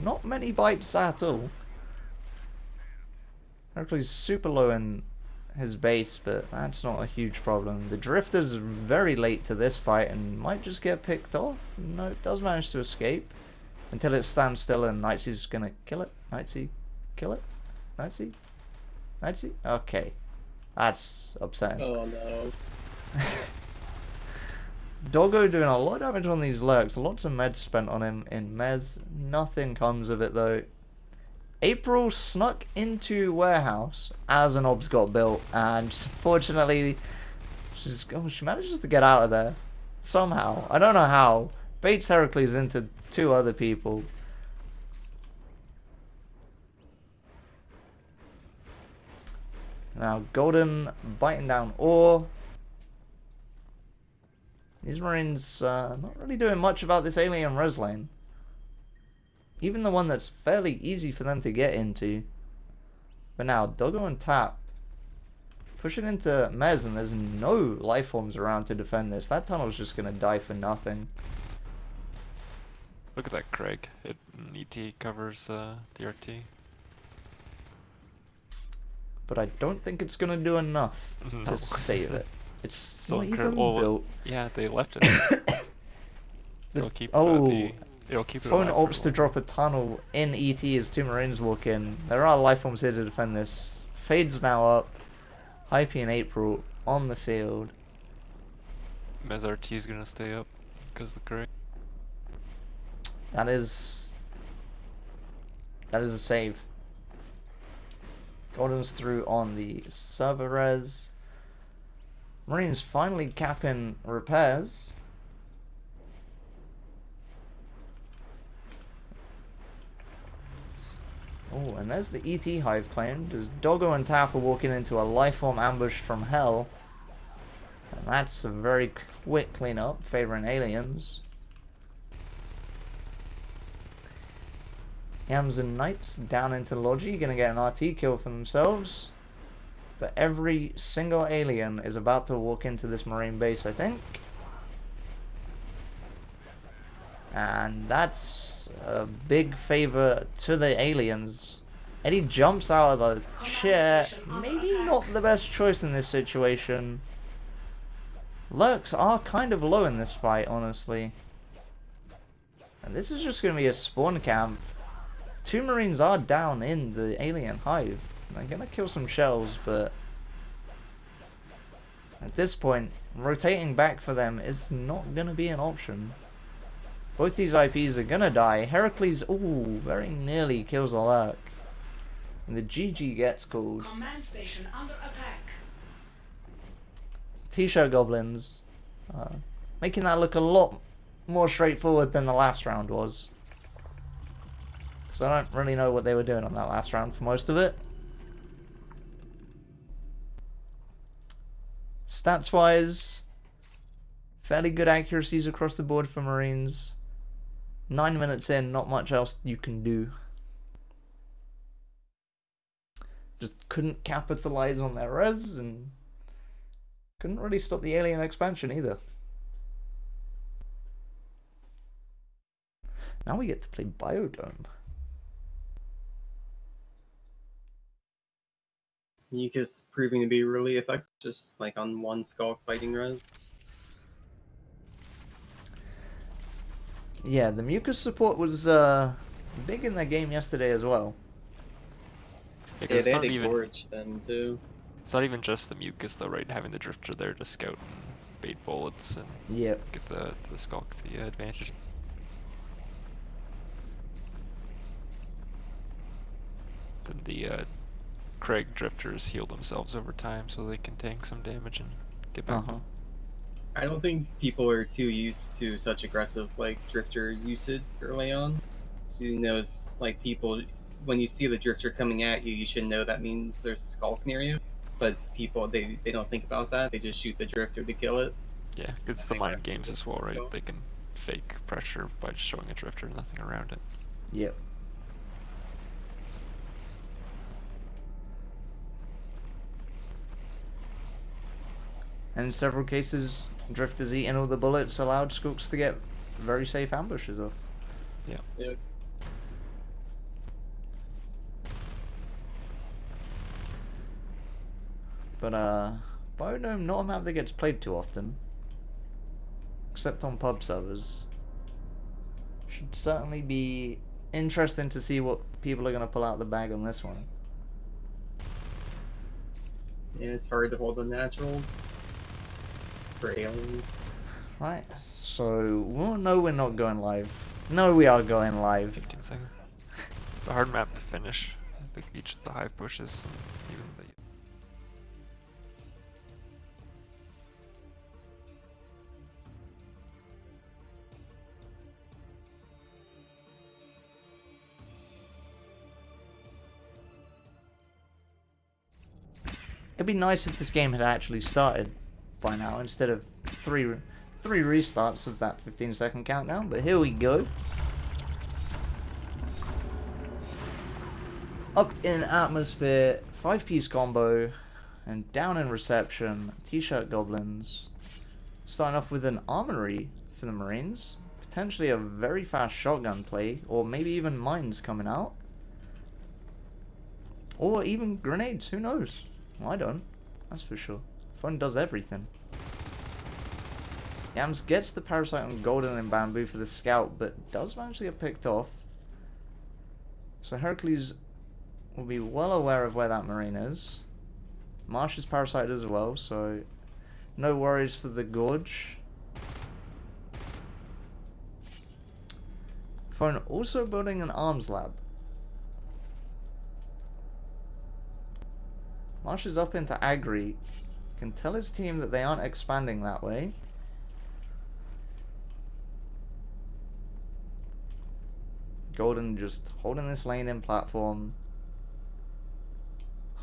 not many bites at all. Hercules super low in his base, but that's not a huge problem. The Drifter's very late to this fight and might just get picked off. No, it does manage to escape. Until it stands still and Knightsea's gonna kill it. Knightsea, kill it. Knightsea? Knightsea? Okay. That's upsetting. Oh no. Doggo doing a lot of damage on these lurks. Lots of meds spent on him in Mez. Nothing comes of it though. April snuck into warehouse as an obs got built, and fortunately, she manages to get out of there somehow. I don't know how. Baits Heracles into 2 other people. Now Golden biting down ore. These Marines not really doing much about this alien res lane. Even the one that's fairly easy for them to get into. But now, Doggo and Tap pushing into Mez, and there's no life forms around to defend this. That tunnel's just going to die for nothing. Look at that Craig. ET covers the RT. But I don't think it's going to do enough No. to save it. It's Still not even incredible. built. Yeah, they left it. It'll keep it'll keep it phone alive ops for to a drop a tunnel in ET as 2 Marines walk in. There are life forms here to defend this. Fade's now up. Hypey and April on the field. while. Mez RT is gonna stay up because the Craig. That is a save. Golden's through on the server res. Marines finally capping repairs. Oh, and there's the ET hive claimed as Doggo and Tap are walking into a lifeform ambush from hell. And that's a very quick cleanup, favoring aliens. Yams and Knights down into Logi, gonna get an RT kill for themselves. But every single alien is about to walk into this Marine base, I think. And that's a big favor to the aliens. Eddie jumps out of the chair. Maybe not the best choice in this situation. Lurks are kind of low in this fight, honestly. And this is just going to be a spawn camp. 2 Marines are down in the alien hive. They're going to kill some shells, but at this point, rotating back for them is not going to be an option. Both these IPs are going to die. Heracles, ooh, very nearly kills a lurk. And the GG gets called. Command station under attack. T-shirt goblins. Making that look a lot more straightforward than the last round was. Because I don't really know what they were doing on that last round for most of it. Stats-wise, fairly good accuracies across the board for Marines. 9 minutes in, not much else you can do. Just couldn't capitalize on their res and couldn't really stop the alien expansion either. Now we get to play Biodome. Yuka's proving to be really effective, just like on 1 Skulk fighting res. Yeah, the mucus support was big in their game yesterday as well. Because Yeah, it's they had not a even gorge then too. it's not even just the mucus though, right? Having the drifter there to scout and bait bullets and Yep. get the skulk the advantage. Then the Craig drifters heal themselves over time so they can tank some damage and get back. Uh-huh. I don't think people are too used to such aggressive like drifter usage early on. So you know, it's like people when you see the drifter coming at you, you should know that means there's a skulk near you. But people they don't think about that. They just shoot the drifter to kill it. Yeah, it's the mind games as well, right? They can fake pressure by just showing a drifter and nothing around it. Yep. And in several cases, drifters eating all the bullets allowed Skooks to get very safe ambushes off. Yeah. Yeah. But Biodome, not a map that gets played too often. Except on pub servers. Should certainly be interesting to see what people are going to pull out the bag on this one. Yeah, it's hard to hold the naturals for aliens. Right, so we'll know we're not going live. No, we are going live. 15 seconds. It's a hard map to finish. I think each of the hive pushes and even the It'd be nice if this game had actually started by now instead of three restarts of that 15-second countdown, but here we go. Up in atmosphere, 5-piece combo, and down in reception, t-shirt goblins. Starting off with an armory for the Marines, potentially a very fast shotgun play, or maybe even mines coming out. Or even grenades, who knows? Well, I don't, that's for sure. Fun does everything. Yams gets the parasite on golden and bamboo for the scout, but does manage to get picked off. So Hercules will be well aware of where that marine is. Marsh is parasited as well, so no worries for the gorge. Phone also building an arms lab. Marsh is up into Agri. Can tell his team that they aren't expanding that way. Golden just holding this lane in platform.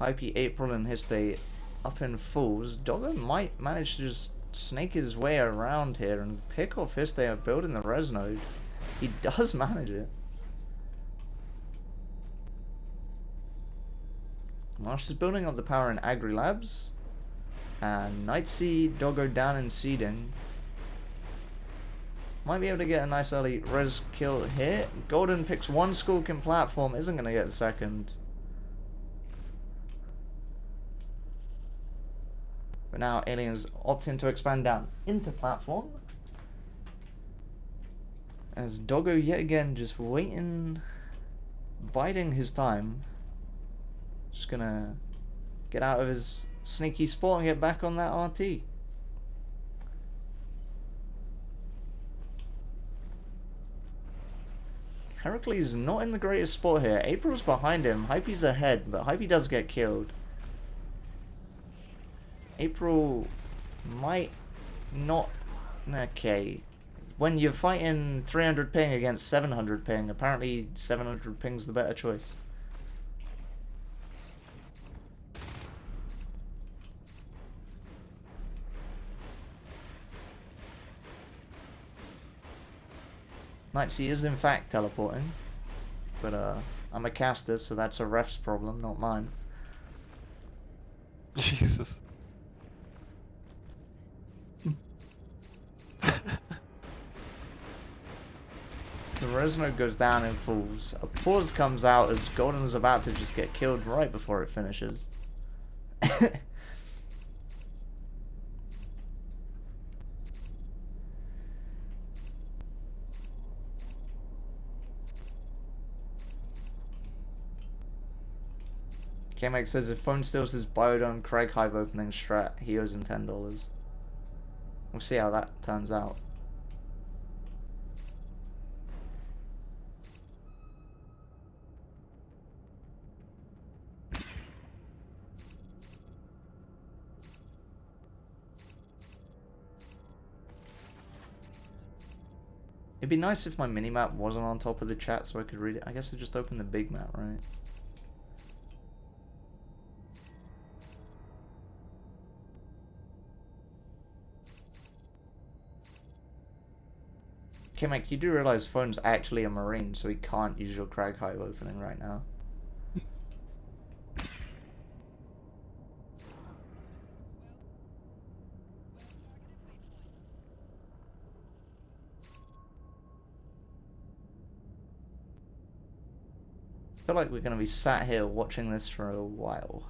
Hypey, April, and Histe up in fools. Doggo might manage to just snake his way around here and pick off Histe building the res node. He does manage it. Marsh is building up the power in Agri Labs. And Nightsea, Doggo down in seeding. Might be able to get a nice early res kill here. Golden picks one skulk in platform, isn't going to get the second. But now aliens opting to expand down into platform. As Doggo yet again just waiting, biding his time. Just gonna get out of his sneaky spot and get back on that RT. Heracles not in the greatest spot here. April's behind him. Hypey's ahead, but Hypey does get killed. April might not... Okay. When you're fighting 300 ping against 700 ping, apparently 700 ping's the better choice. Nightsea is in fact teleporting, but I'm a caster, so that's a ref's problem, not mine. Jesus. The Resno goes down in fools. A pause comes out as Golden is about to just get killed right before it finishes. K-Mac says if Phone steals his Biodome Craig Hive opening strat, he owes him $10. We'll see how that turns out. It'd be nice if my minimap wasn't on top of the chat so I could read it. I guess I just opened the big map, right? Okay, Mike, you do realize Phone's actually a Marine, so he can't use your Crag Hive opening right now. I feel like we're going to be sat here watching this for a while.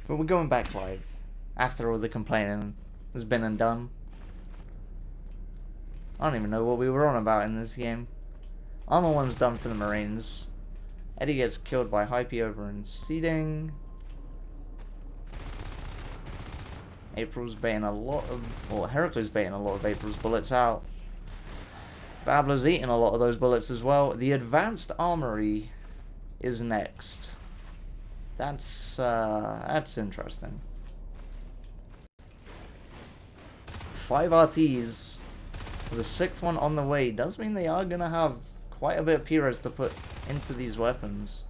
But we're going back live. After all the complaining has been and done. I don't even know what we were on about in this game. Armor 1's done for the Marines. Eddie gets killed by Hype over in seeding. April's baiting a lot of... Well, Heracles baiting a lot of April's bullets out. Babbler's eating a lot of those bullets as well. The Advanced Armory is next. That's interesting. 5 RTs. The 6th one on the way. Does mean they are going to have quite a bit of Pyros to put into these weapons.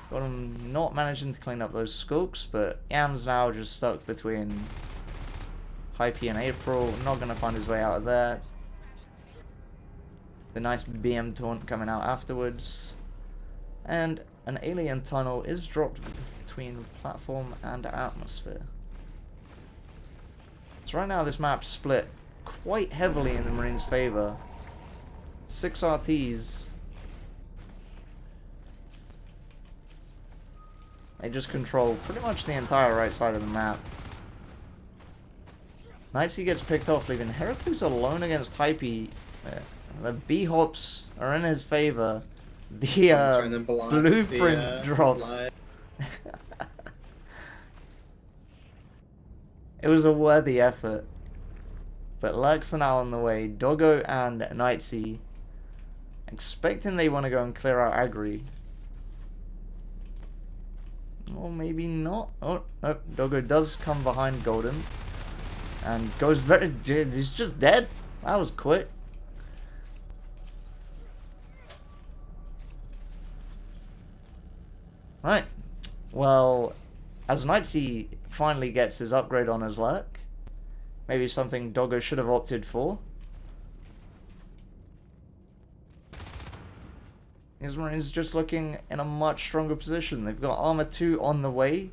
Got him not managing to clean up those scopes, but Yam's now just stuck between Hype and April. Not going to find his way out of there. The nice BM taunt coming out afterwards. And an alien tunnel is dropped between platform and atmosphere. So right now this map's split quite heavily in the Marines' favor. 6 RTs. They just control pretty much the entire right side of the map. Knightsy gets picked off, leaving Heracles alone against Hypey. The B-hops are in his favor. The blueprint drops. It was a worthy effort. But Lurks are now on the way. Doggo and Knightsy expecting they want to go and clear out Agri. Or maybe not. Oh, no. Doggo does come behind Golden. And goes very... He's just dead. That was quick. Right. Well, as Knightsy finally gets his upgrade on his Lurk, maybe something Doggo should have opted for. His Marines just looking in a much stronger position. They've got Armor 2 on the way.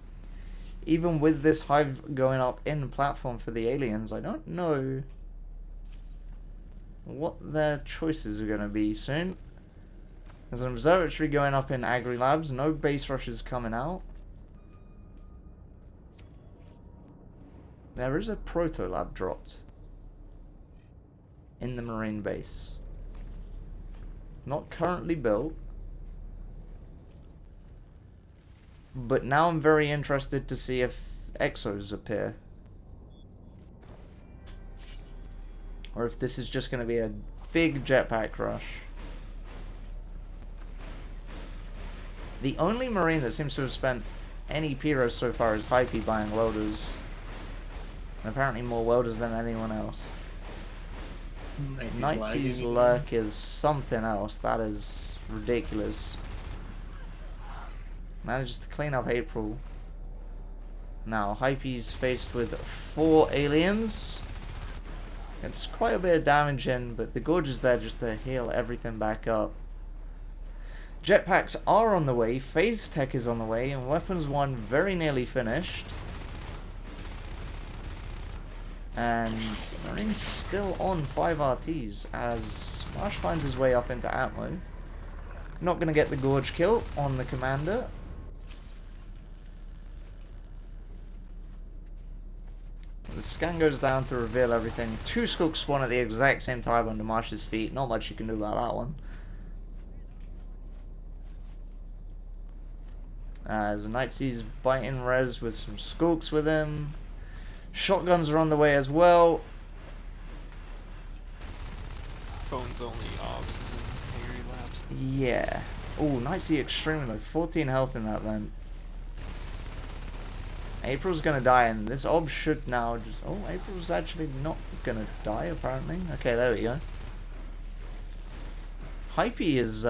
Even with this Hive going up in platform for the aliens, I don't know what their choices are going to be soon. There's an observatory going up in Agri Labs. No base rushes coming out. There is a Proto Lab dropped in the Marine base. Not currently built. But now I'm very interested to see if Exos appear. Or if this is just going to be a big jetpack rush. The only Marine that seems to have spent any Pyros so far is Hypey buying welders. And apparently more welders than anyone else. Knightsy's Lurk is something else. That is ridiculous. Manages to clean up April. Now, Hype's faced with 4 aliens. It's quite a bit of damage in, but the Gorge is there just to heal everything back up. Jetpacks are on the way, Phase Tech is on the way, and Weapons 1 very nearly finished. And Marine's still on 5 RTs as Marsh finds his way up into Atmo. Not going to get the Gorge kill on the Commander. The scan goes down to reveal everything. 2 Skulks spawn at the exact same time under Marsh's feet. Not much you can do about that one. As Knightsy's biting res with some Skulks with him. Shotguns are on the way as well. Phone's only obs is in Hungry Labs. Yeah. Oh, Knightsy extremely low. 14 health in that vent. April's gonna die, and this ob should now just... Oh, April's actually not gonna die, apparently. Okay, there we go. Hypey is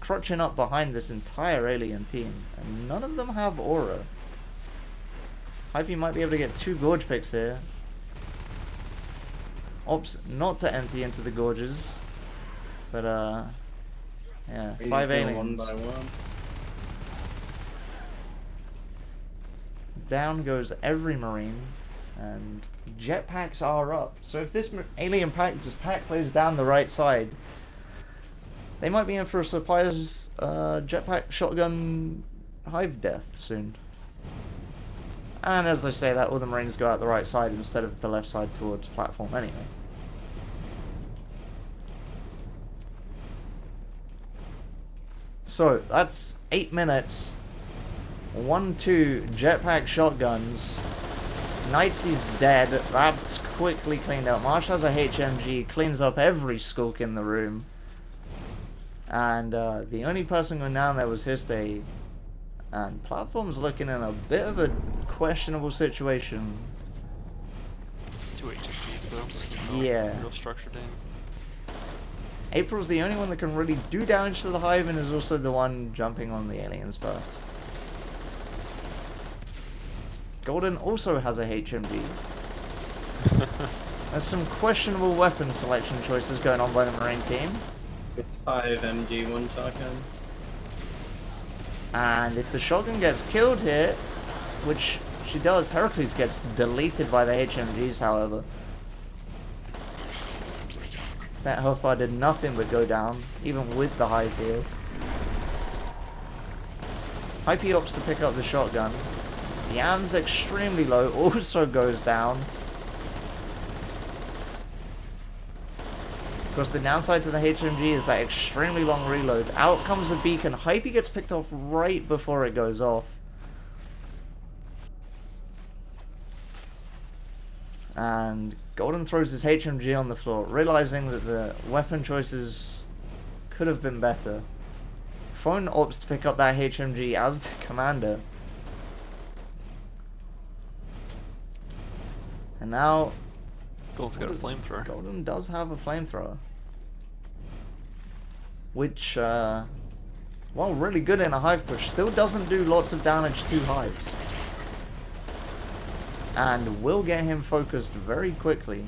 crutching up behind this entire alien team, and none of them have aura. Hypey might be able to get 2 Gorge picks here. Ops not to empty into the Gorges, but yeah, 5 aliens. One by one. Down goes every Marine, and jetpacks are up. So if this alien pack just pack plays down the right side, they might be in for a surprise jetpack shotgun hive death soon. And as I say that, all the Marines go out the right side instead of the left side towards platform anyway. So that's 8 minutes. 1-2 jetpack shotguns. Knightsy's dead. That's quickly cleaned up. Marsh has a HMG, cleans up every skulk in the room. And the only person going down there was Histe. And platform's looking in a bit of a questionable situation. It's 2 HMPs though. Yeah. Real structured aim. April's the only one that can really do damage to the hive and is also the one jumping on the aliens first. Golden also has a HMG. There's some questionable weapon selection choices going on by the Marine team. It's 5 MG, 1 shotgun. And if the shotgun gets killed here, which she does, Heracles gets deleted by the HMGs, however. That health bar did nothing but go down, even with the hive here. Hypey opts to pick up the shotgun. The AM's extremely low, also goes down. Of course, the downside to the HMG is that extremely long reload. Out comes the beacon. Hypey gets picked off right before it goes off. And Golden throws his HMG on the floor, realizing that the weapon choices could have been better. Phone opts to pick up that HMG as the commander. And now Golden's got a flamethrower. Golden does have a flamethrower. Which, while really good in a hive push, still doesn't do lots of damage to hives. And will get him focused very quickly.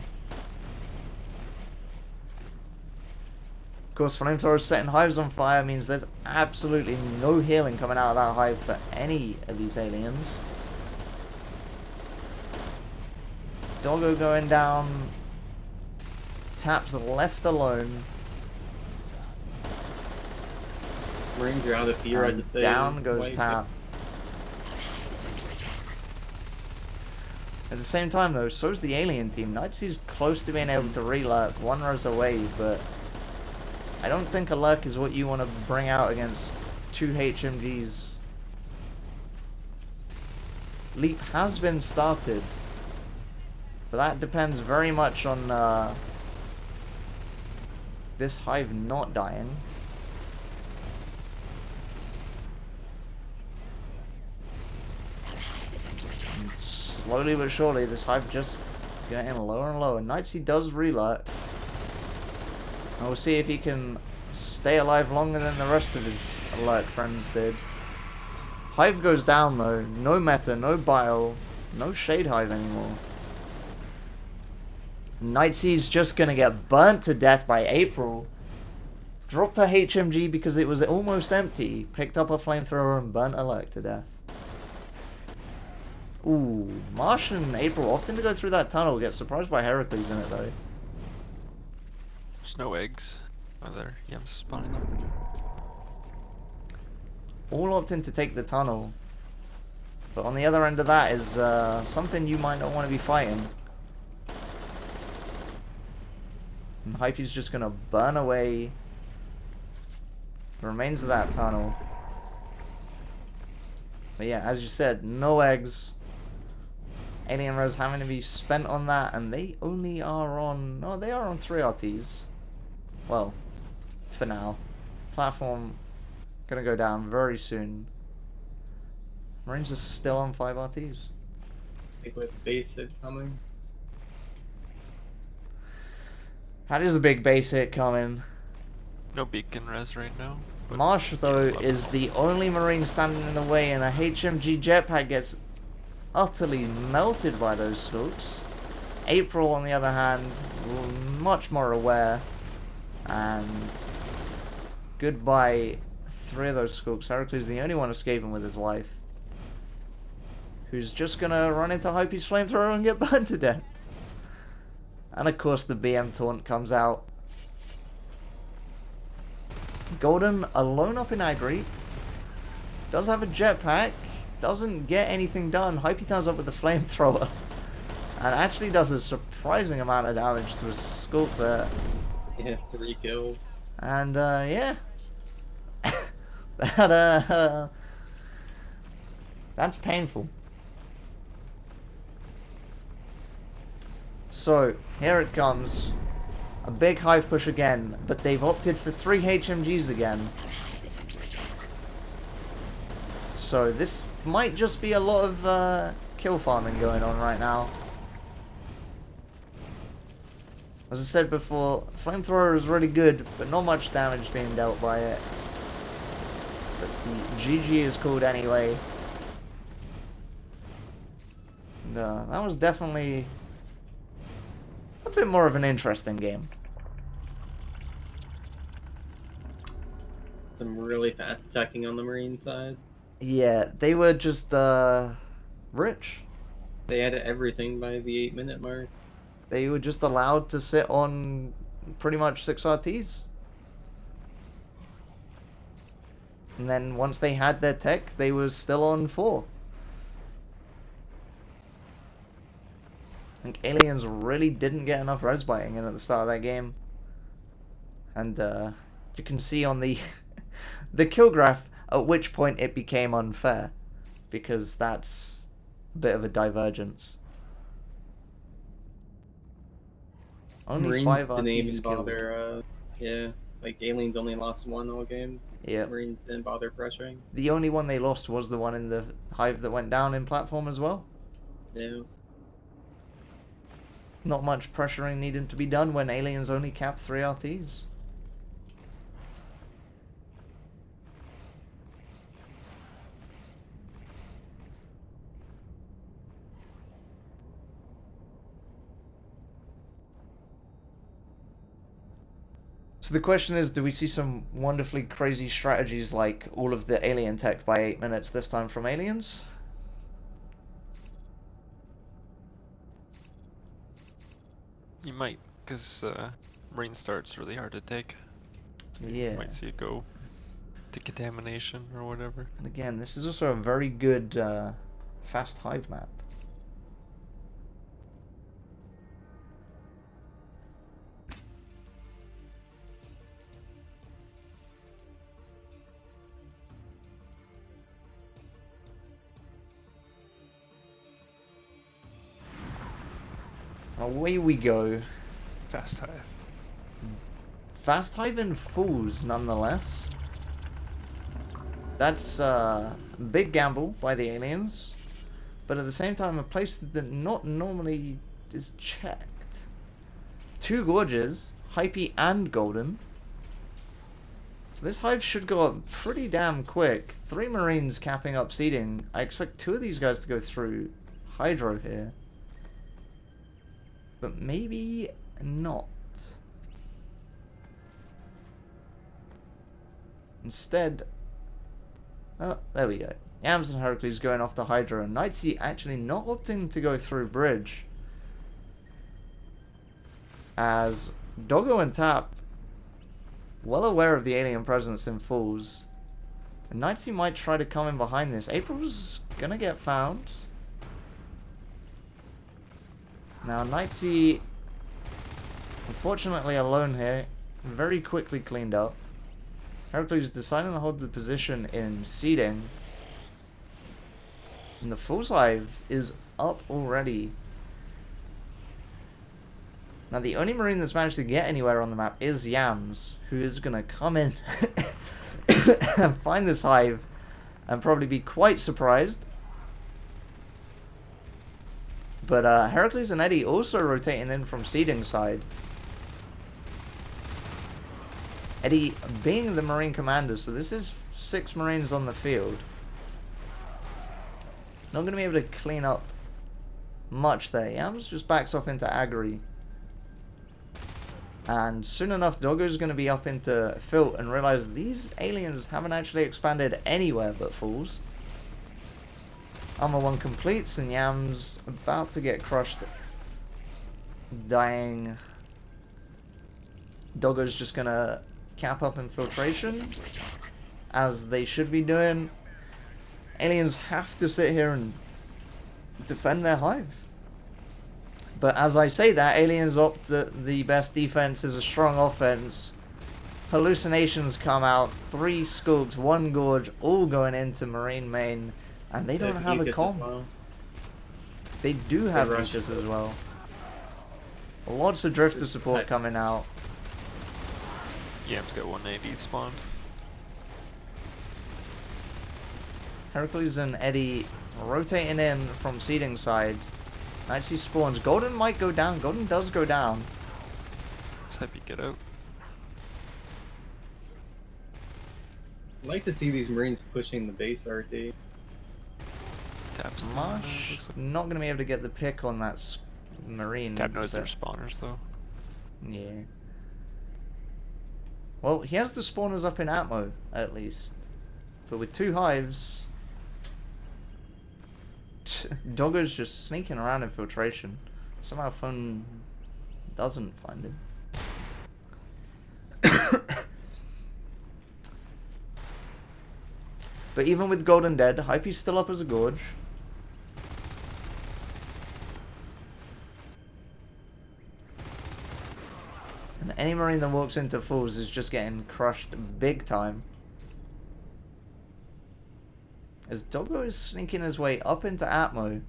Of course, flamethrower setting hives on fire means there's absolutely no healing coming out of that hive for any of these aliens. Doggo going down. Tap's left alone. Marines are out of fear as if they down goes wipe Tap. At the same time though, so's the alien team. Knightsy's close to being able to re-lurk, 1 res away, but I don't think a lurk is what you want to bring out against 2 HMGs. Leap has been started. But that depends very much on this hive not dying. And slowly but surely, this hive just getting lower and lower. Knightsy does relurk. And we'll see if he can stay alive longer than the rest of his alert friends did. Hive goes down though. No meta, no bile. No Shade Hive anymore. Nightsea's just gonna get burnt to death by April. Dropped her HMG because it was almost empty. Picked up a flamethrower and burnt Alec to death. Ooh, Marsh and April opting to go through that tunnel. Get surprised by Heracles in it though. There's no eggs. Oh, there. Yem's spawning them. All opting to take the tunnel. But on the other end of that is something you might not want to be fighting. And Hype's just going to burn away the remains of that tunnel. But yeah, as you said, no eggs. Alien Rose having to be spent on that, and they only are on... Oh, they are on 3 RTs. Well, for now. Platform gonna go down very soon. Marines are still on 5 RTs. I think with basic coming. That is a big basic coming. No beacon res right now. but Marsh, though, yeah, is the only Marine standing in the way, and a HMG jetpack gets utterly melted by those scopes. April, on the other hand, much more aware, and goodbye 3 of those scopes. Heracles is the only one escaping with his life, who's just gonna run into Hype's flamethrower and get burned to death. And of course the BM taunt comes out. Golden alone up in Agri. Does have a jetpack. Doesn't get anything done. Hype turns up with the flamethrower. And actually does a surprising amount of damage to a scope there. Yeah, 3 kills. And yeah. that that's painful. So, here it comes. A big hive push again, but they've opted for 3 HMGs again. So this might just be a lot of kill farming going on right now. As I said before, flamethrower is really good, but not much damage being dealt by it. But the GG is called anyway. And, that was definitely a bit more of an interesting game. Some really fast attacking on the Marine side. Yeah, they were just rich. They had everything by the 8-minute mark. They were just allowed to sit on pretty much 6 RTs. And then once they had their tech, they were still on 4. I think Aliens really didn't get enough res biting in at the start of that game. And you can see on the the kill graph at which point it became unfair, because that's a bit of a divergence. Only Marines 5 didn't even RTs killed. bother, yeah, like Aliens only lost 1 all game. Yeah. Marines didn't bother pressuring. The only one they lost was the one in the hive that went down in platform as well. Yeah. Not much pressuring needed to be done when Aliens only capped 3 RTs. So the question is, do we see some wonderfully crazy strategies like all of the alien tech by 8 minutes this time from Aliens? You might, because Marine start's really hard to take. So Yeah. You might see it go to contamination or whatever. And again, this is also a very good fast hive map. Away we go. Fast hive. Fast hive and fools, nonetheless. That's a big gamble by the Aliens, but at the same time a place that not normally is checked. 2 Gorges, Hypey and Golden. So this hive should go up pretty damn quick. 3 Marines capping up seeding. I expect 2 of these guys to go through Hydro here. But maybe not. Instead... Oh, there we go. Yams and Heracles going off the Hydro, and Knightsy actually not opting to go through bridge. As Doggo and Tap, well aware of the alien presence in Falls. And Knightsy might try to come in behind this. April's gonna get found. Now Knightsy, unfortunately alone here, very quickly cleaned up. Heracles deciding to hold the position in seeding. And the Fool's Hive is up already. Now the only Marine that's managed to get anywhere on the map is Yams, who is going to come in and find this hive and probably be quite surprised. But Heracles and Eddie also rotating in from seeding side. Eddie being the Marine commander, so this is 6 Marines on the field. Not going to be able to clean up much there. Yams just backs off into Agri. And soon enough, Doggo's going to be up into Filt and realize these aliens haven't actually expanded anywhere but Fools. Armor 1 completes and Yams about to get crushed. Dying. Doggo's just going to cap up infiltration, as they should be doing. Aliens have to sit here and defend their hive. But as I say that, aliens opt that the best defense is a strong offense. Hallucinations come out, 3 Skulks, 1 Gorge, all going into Marine main, and they don't have a comm. Well. They do have rushes as well. Lots of Drifter support coming out. Yam's got 180 spawned. Heracles and Eddie rotating in from seeding side. Knightsy spawns. Golden might go down. Golden does go down. Let's hope you get out. I'd like to see these Marines pushing the base RT. Tap's Marsh not going to be able to get the pick on that Marine. Tap knows their spawners though. Yeah. Well, he has the spawners up in Atmo, at least. But with 2 hives... Doggo's just sneaking around infiltration. Somehow Phone doesn't find him. But even with Golden dead, Hype's still up as a Gorge. And any Marine that walks into Fools is just getting crushed big time. As Doggo is sneaking his way up into Atmo.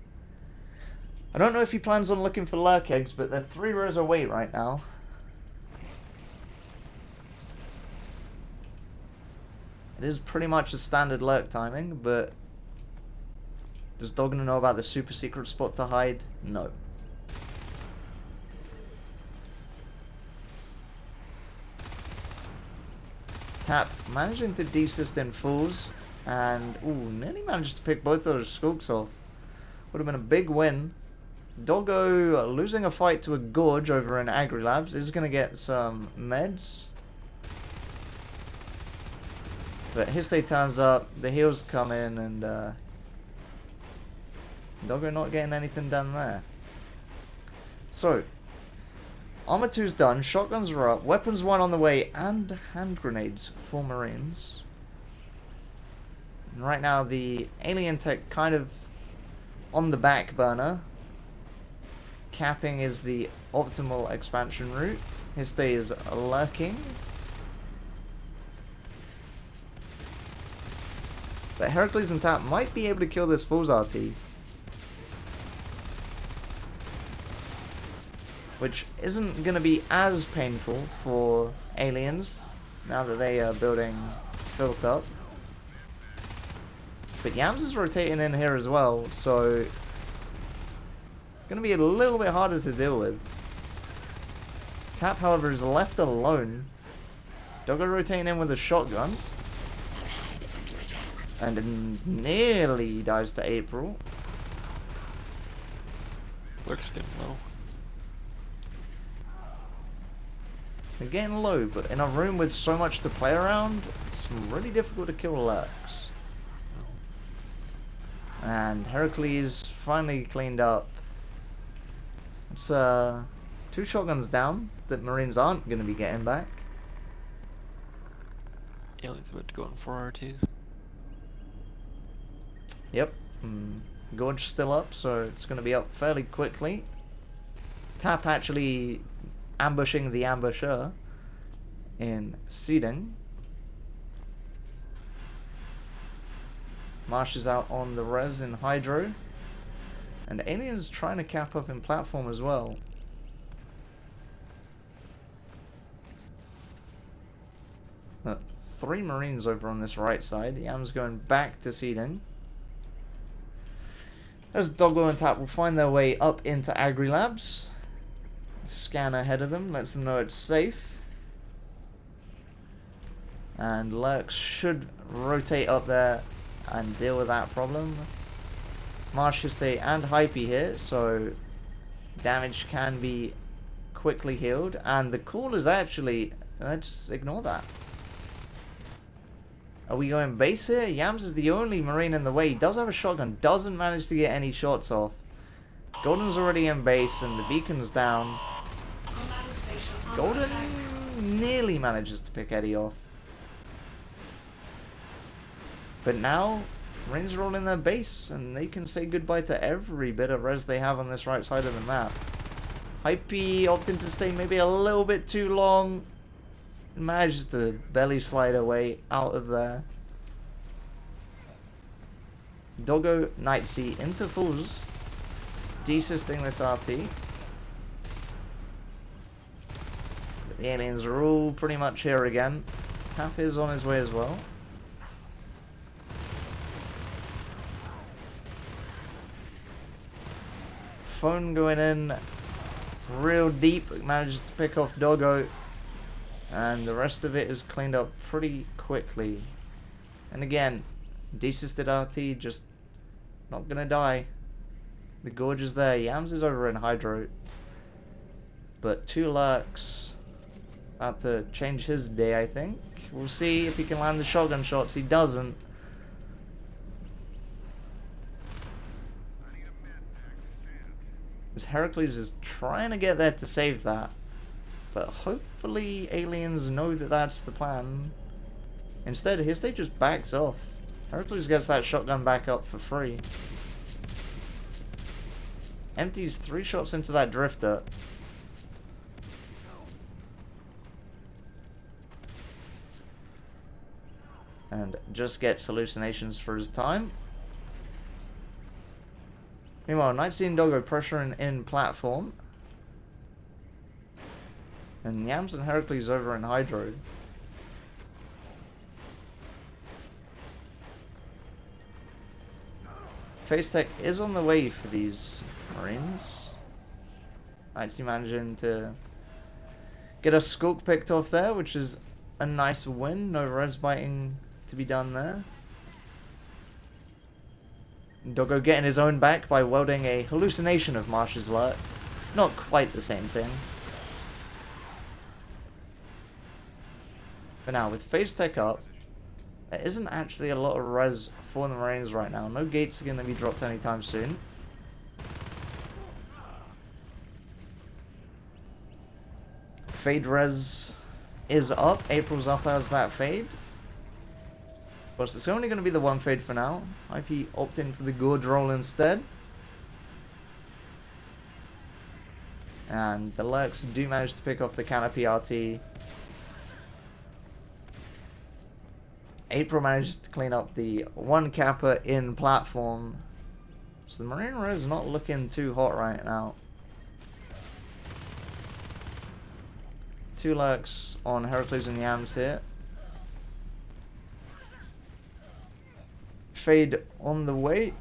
I don't know if he plans on looking for lurk eggs, but they're 3 rows away right now. It is pretty much a standard lurk timing, but does Doggo know about the super secret spot to hide? No. Tap managing to desist in Fools. And, ooh, nearly managed to pick both those Skulks off. Would have been a big win. Doggo losing a fight to a Gorge over in Agri Labs is going to get some meds. But Histe turns up, the heals come in, and Doggo not getting anything done there. So, Armor 2's done, shotguns are up, weapons 1 on the way, and hand grenades for Marines. And right now the alien tech kind of on the back burner. Capping is the optimal expansion route. Histe is lurking. But Heracles and Tap might be able to kill this Fool's RT. Which isn't going to be as painful for aliens now that they are building Filt up. But Yams is rotating in here as well, so going to be a little bit harder to deal with. Tap, however, is left alone. Doggo rotating in with a shotgun. And nearly dies to April. Lurks are getting low. They're getting low, but in a room with so much to play around, it's really difficult to kill lurks. And Heracles finally cleaned up. It's 2 shotguns down that Marines aren't going to be getting back. Aliens about to go in 4 RTs. Yep. Gorge still up, so it's going to be up fairly quickly. Tap actually ambushing the ambusher in seeding. Marsh is out on the res in Hydro. And Alien's trying to cap up in platform as well. But 3 Marines over on this right side. Yam's going back to seeding. As Doggo and Tap will find their way up into Agri Labs. Scan ahead of them, lets them know it's safe. And Lurks should rotate up there and deal with that problem. Marsh should stay and Hypey here, so damage can be quickly healed. And the call is actually... let's ignore that. Are we going base here? Yams is the only Marine in the way. He does have a shotgun. Doesn't manage to get any shots off. Golden's already in base and the beacon's down. Command station under Golden attack. nearly manages to pick Eddie off. But now, Marines are all in their base and they can say goodbye to every bit of res they have on this right side of the map. Hypey opting to stay maybe a little bit too long. Manages to belly slide away out of there. Doggo, Nightsea into fools. Desisting this RT. But the aliens are all pretty much here again. Tap is on his way as well. Phone going in real deep. Manages to pick off Doggo. And the rest of it is cleaned up pretty quickly. And again, desisted RT, just not gonna die. The Gorge is there. Yams is over in Hydro. But 2 Lurks about to change his day, I think. We'll see if he can land the shotgun shots. He doesn't. As Heracles is trying to get there to save that. But hopefully aliens know that that's the plan. Instead, his state just backs off. Heracles gets that shotgun back up for free. Empties 3 shots into that drifter. And just gets hallucinations for his time. Meanwhile, Nightsea and Doggo pressuring in platform. And Yams and Heracles over in Hydro. Phase Tech is on the way for these Marines. Nightsea managing to get a skulk picked off there, which is a nice win. No res biting to be done there. Doggo getting his own back by welding a hallucination of Marsh's lurk. Not quite the same thing. But now, with Phase Tech up, there isn't actually a lot of res for the Marines right now. No gates are going to be dropped anytime soon. Fade res is up. April's up as that fade. But it's only going to be the 1 fade for now. IP opting for the Gorge roll instead. And the Lurks do manage to pick off the Canopy RT. April manages to clean up the 1 Kappa in platform. So the Marine Res is not looking too hot right now. 2 Lurks on Heracles and Yams here. Fade on the way.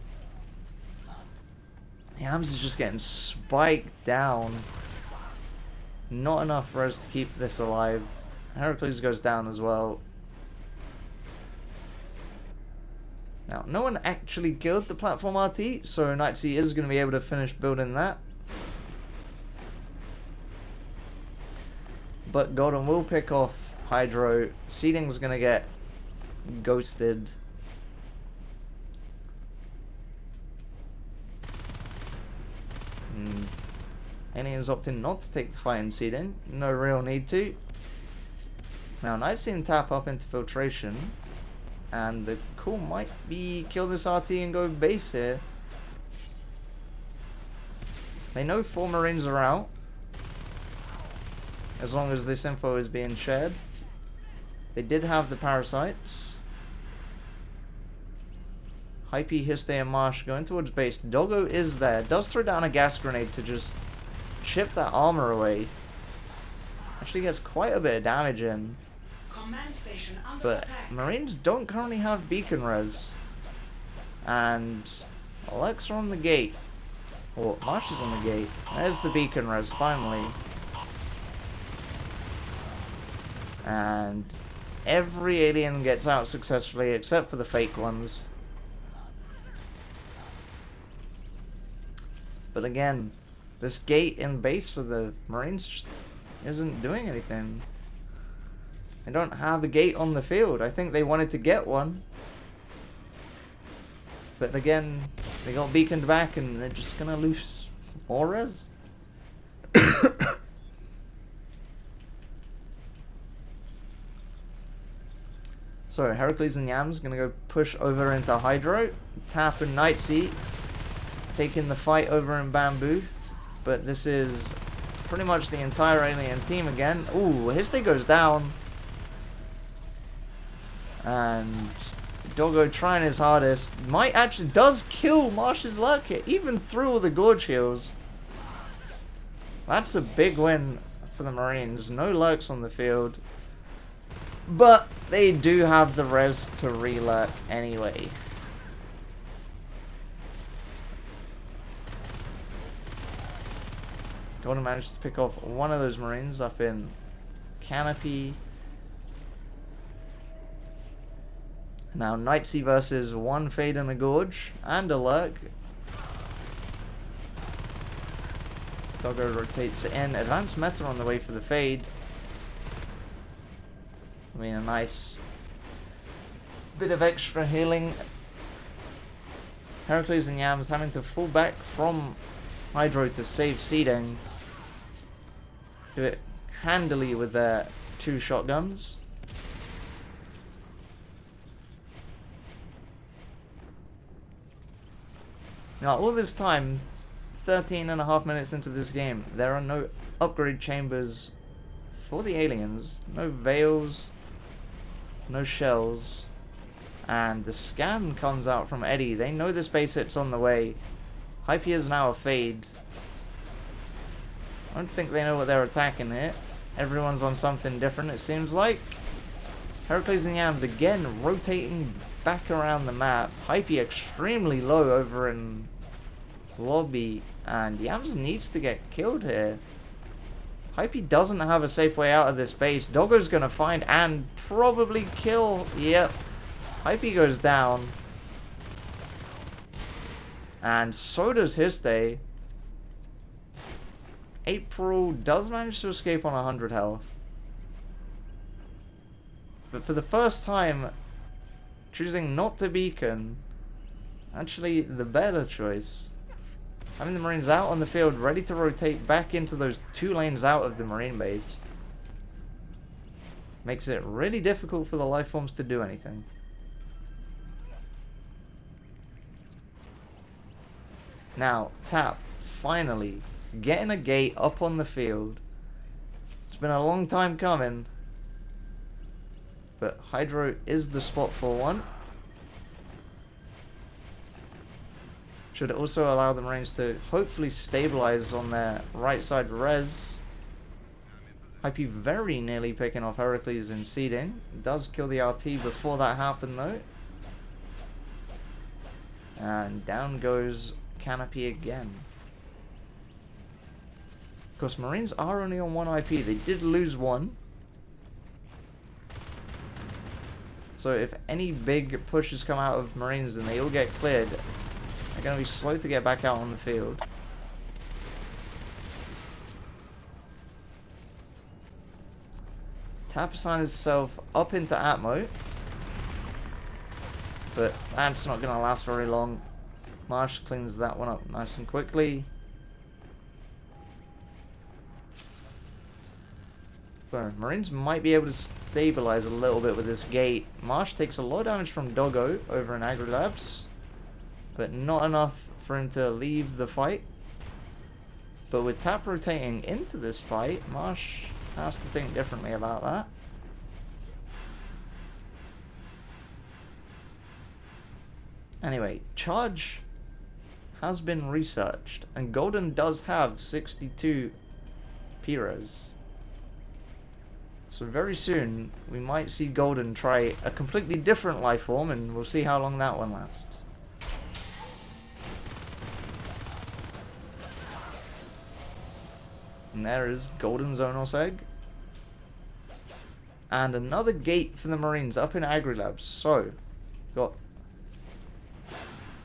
Yams is just getting spiked down. Not enough res to keep this alive. Heracles goes down as well. Now, no one actually killed the platform RT, so Nightsea is going to be able to finish building that. But Golden will pick off Hydro. Seeding's gonna get ghosted. Aliens opting not to take the fight in Seeding. No real need to. Now, Knight's in tap up into Filtration. And the call might be kill this RT and go base here. They know 4 Marines are out. As long as this info is being shared. They did have the Parasites. Hypey, Histe, and Marsh going towards base. Doggo is there. Does throw down a gas grenade to just chip that armor away. Actually gets quite a bit of damage in. Command station under But attack. Marines don't currently have beacon res. And Alex are on the gate. Or Marsh is on the gate. There's the beacon res finally. And every alien gets out successfully except for the fake ones. But again, this gate in base for the Marines just isn't doing anything. They don't have a gate on the field. I think they wanted to get one. But again, they got beaconed back and they're just gonna lose auras. So Heracles and Yams gonna go push over into Hydro. Tap and Nightsea taking the fight over in Bamboo. But this is pretty much the entire alien team again. Ooh, Histe goes down. And Doggo trying his hardest. Might actually does kill Marsh's luck here, even through all the Gorge heals. That's a big win for the Marines. No lurks on the field. But they do have the res to re-lurk anyway. Golden managed to pick off one of those Marines up in Canopy. Now Nightsea versus 1 Fade and a Gorge and a Lurk. Doggo rotates in. Advanced meta on the way for the Fade. I mean, a nice bit of extra healing. Heracles and Yams having to fall back from Hydro to save Seeding. Do it handily with their 2 shotguns. Now, all this time, 13.5 minutes into this game, there are no upgrade chambers for the aliens. No veils, no shells. And the scan comes out from Eddie. They know this base hit's on the way. Hypey is now a Fade. I don't think they know what they're attacking here. Everyone's on something different, it seems like. Heracles and Yams again rotating back around the map. Hypey extremely low over in lobby. And Yams needs to get killed here. Hypey doesn't have a safe way out of this base. Doggo's gonna find and probably kill. Yep. Hypey goes down. And so does Histe. April does manage to escape on 100 health. But for the first time, choosing not to beacon, actually the better choice. Having the Marines out on the field, ready to rotate back into those 2 lanes out of the Marine base, makes it really difficult for the lifeforms to do anything. Now, Tap, finally, getting a gate up on the field. It's been a long time coming. But Hydro is the spot for one. Should also allow the Marines to hopefully stabilize on their right side res. Hypey very nearly picking off Heracles in Seeding. Does kill the RT before that happened though. And down goes Canopy again. Of course, Marines are only on 1 IP. They did lose 1. So if any big pushes come out of Marines and they all get cleared, they're going to be slow to get back out on the field. Tap has found himself up into Atmo. But that's not going to last very long. Marsh cleans that one up nice and quickly. So, Marines might be able to stabilize a little bit with this gate. Marsh takes a lot of damage from Doggo over in Agri-Labs, but not enough for him to leave the fight. But with Tap rotating into this fight, Marsh has to think differently about that. Anyway, Charge has been researched, and Golden does have 62 P-Res. So very soon, we might see Golden try a completely different life form, and we'll see how long that one lasts. And there is Golden's Zonos Egg. And another gate for the Marines up in Agri-Labs. So, got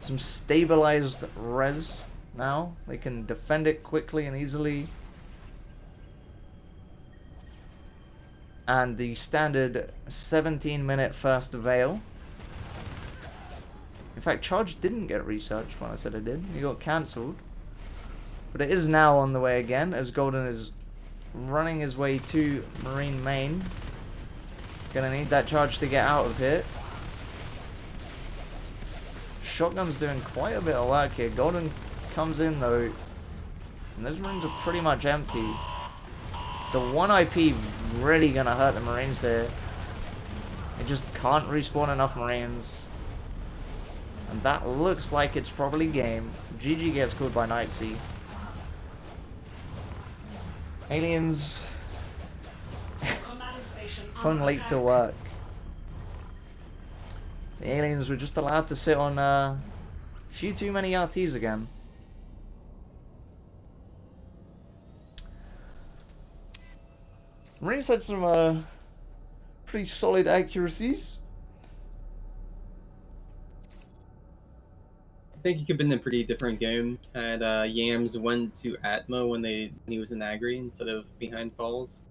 some stabilized res now. They can defend it quickly and easily. And the standard 17-minute first veil. In fact, Charge didn't get researched when I said it did. He got cancelled. But it is now on the way again, as Golden is running his way to Marine Main. Gonna need that charge to get out of here. Shotgun's doing quite a bit of work here. Golden comes in though, and those Marines are pretty much empty. The 1 IP really gonna hurt the Marines here. They just can't respawn enough Marines. And that looks like it's probably game. GG gets killed by Nightsea. Aliens. Command station Phone under late to attack. work. The aliens were just allowed to sit on a few too many RTs again. Marines had some pretty solid accuracies. I think it could have been a pretty different game had Yams went to Atmo when he was in Agri instead of behind falls.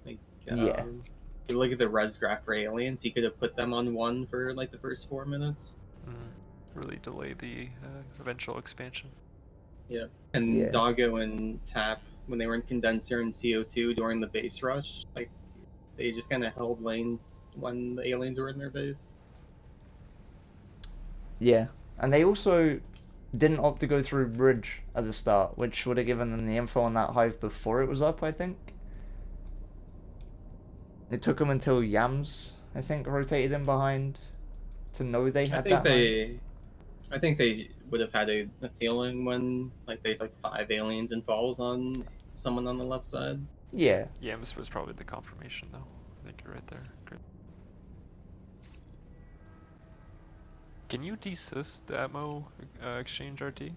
Like, Yeah. if you look at the res graph for aliens, he could have put them on 1 for like the first 4 minutes. Really delay the eventual expansion. Yeah. And Yeah. Doggo and Tap, when they were in Condenser and CO2 during the base rush, like they just kind of held lanes when the aliens were in their base. Yeah. And they also didn't opt to go through bridge at the start, which would have given them the info on that hive before it was up, I think. It took them until Yams, I think, rotated in behind to know they had that. I think they would have had a feeling when like they saw like 5 aliens and falls on someone on the left side. Yeah. Yams was probably the confirmation, though. I think you're right there. Good. Can you desist the Atmo exchange RT?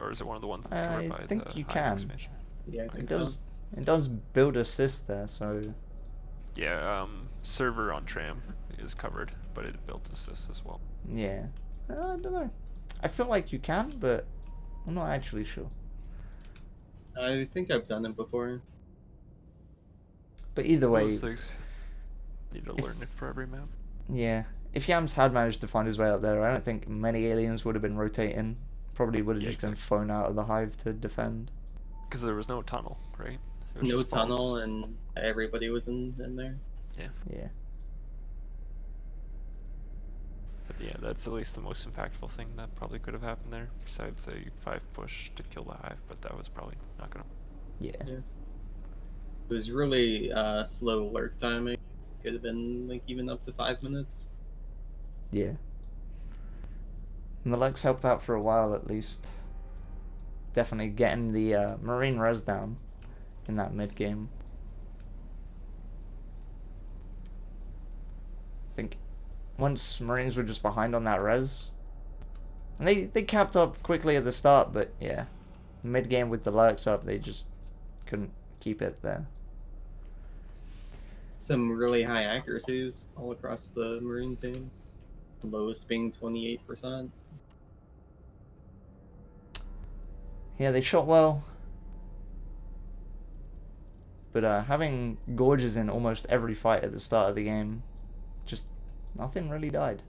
Or is it one of the ones that's covered by I think the you Hive can. expansion? Yeah, I It think does. so. It does build assist there, so Yeah, server on Tram is covered, but it builds assist as well. yeah. I don't know. I feel like you can, but I'm not actually sure. I think I've done it before. But either way, Those things need to learn it for every map. yeah. If Yams had managed to find his way up there, I don't think many aliens would have been rotating. Probably would have Yeah, just been exactly. thrown out of the hive to defend. Because there was no tunnel, right? It was No just tunnel, falls. and everybody was in there. Yeah. But yeah, that's at least the most impactful thing that probably could have happened there. Besides a 5 push to kill the hive, but that was probably not gonna. Yeah. It was really slow lurk timing. Could have been like even up to 5 minutes. Yeah. And the Lux helped out for a while at least. Definitely getting the Marine res down in that mid game. I think once Marines were just behind on that res, and they capped up quickly at the start, but yeah, mid game with the Lurks up, they just couldn't keep it there. Some really high accuracies all across the Marine team. The lowest being 28%. Yeah, they shot well. But having gorges in almost every fight at the start of the game, just nothing really died.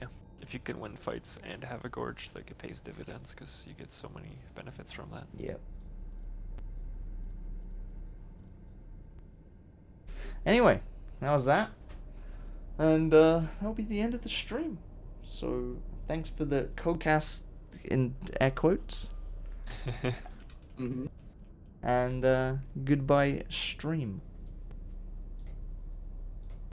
Yeah, if you can win fights and have a gorge, like it pays dividends because you get so many benefits from that. Yep. Anyway, that was that. And that'll be the end of the stream. So thanks for the codecast in air quotes. Mm-hmm. And goodbye stream.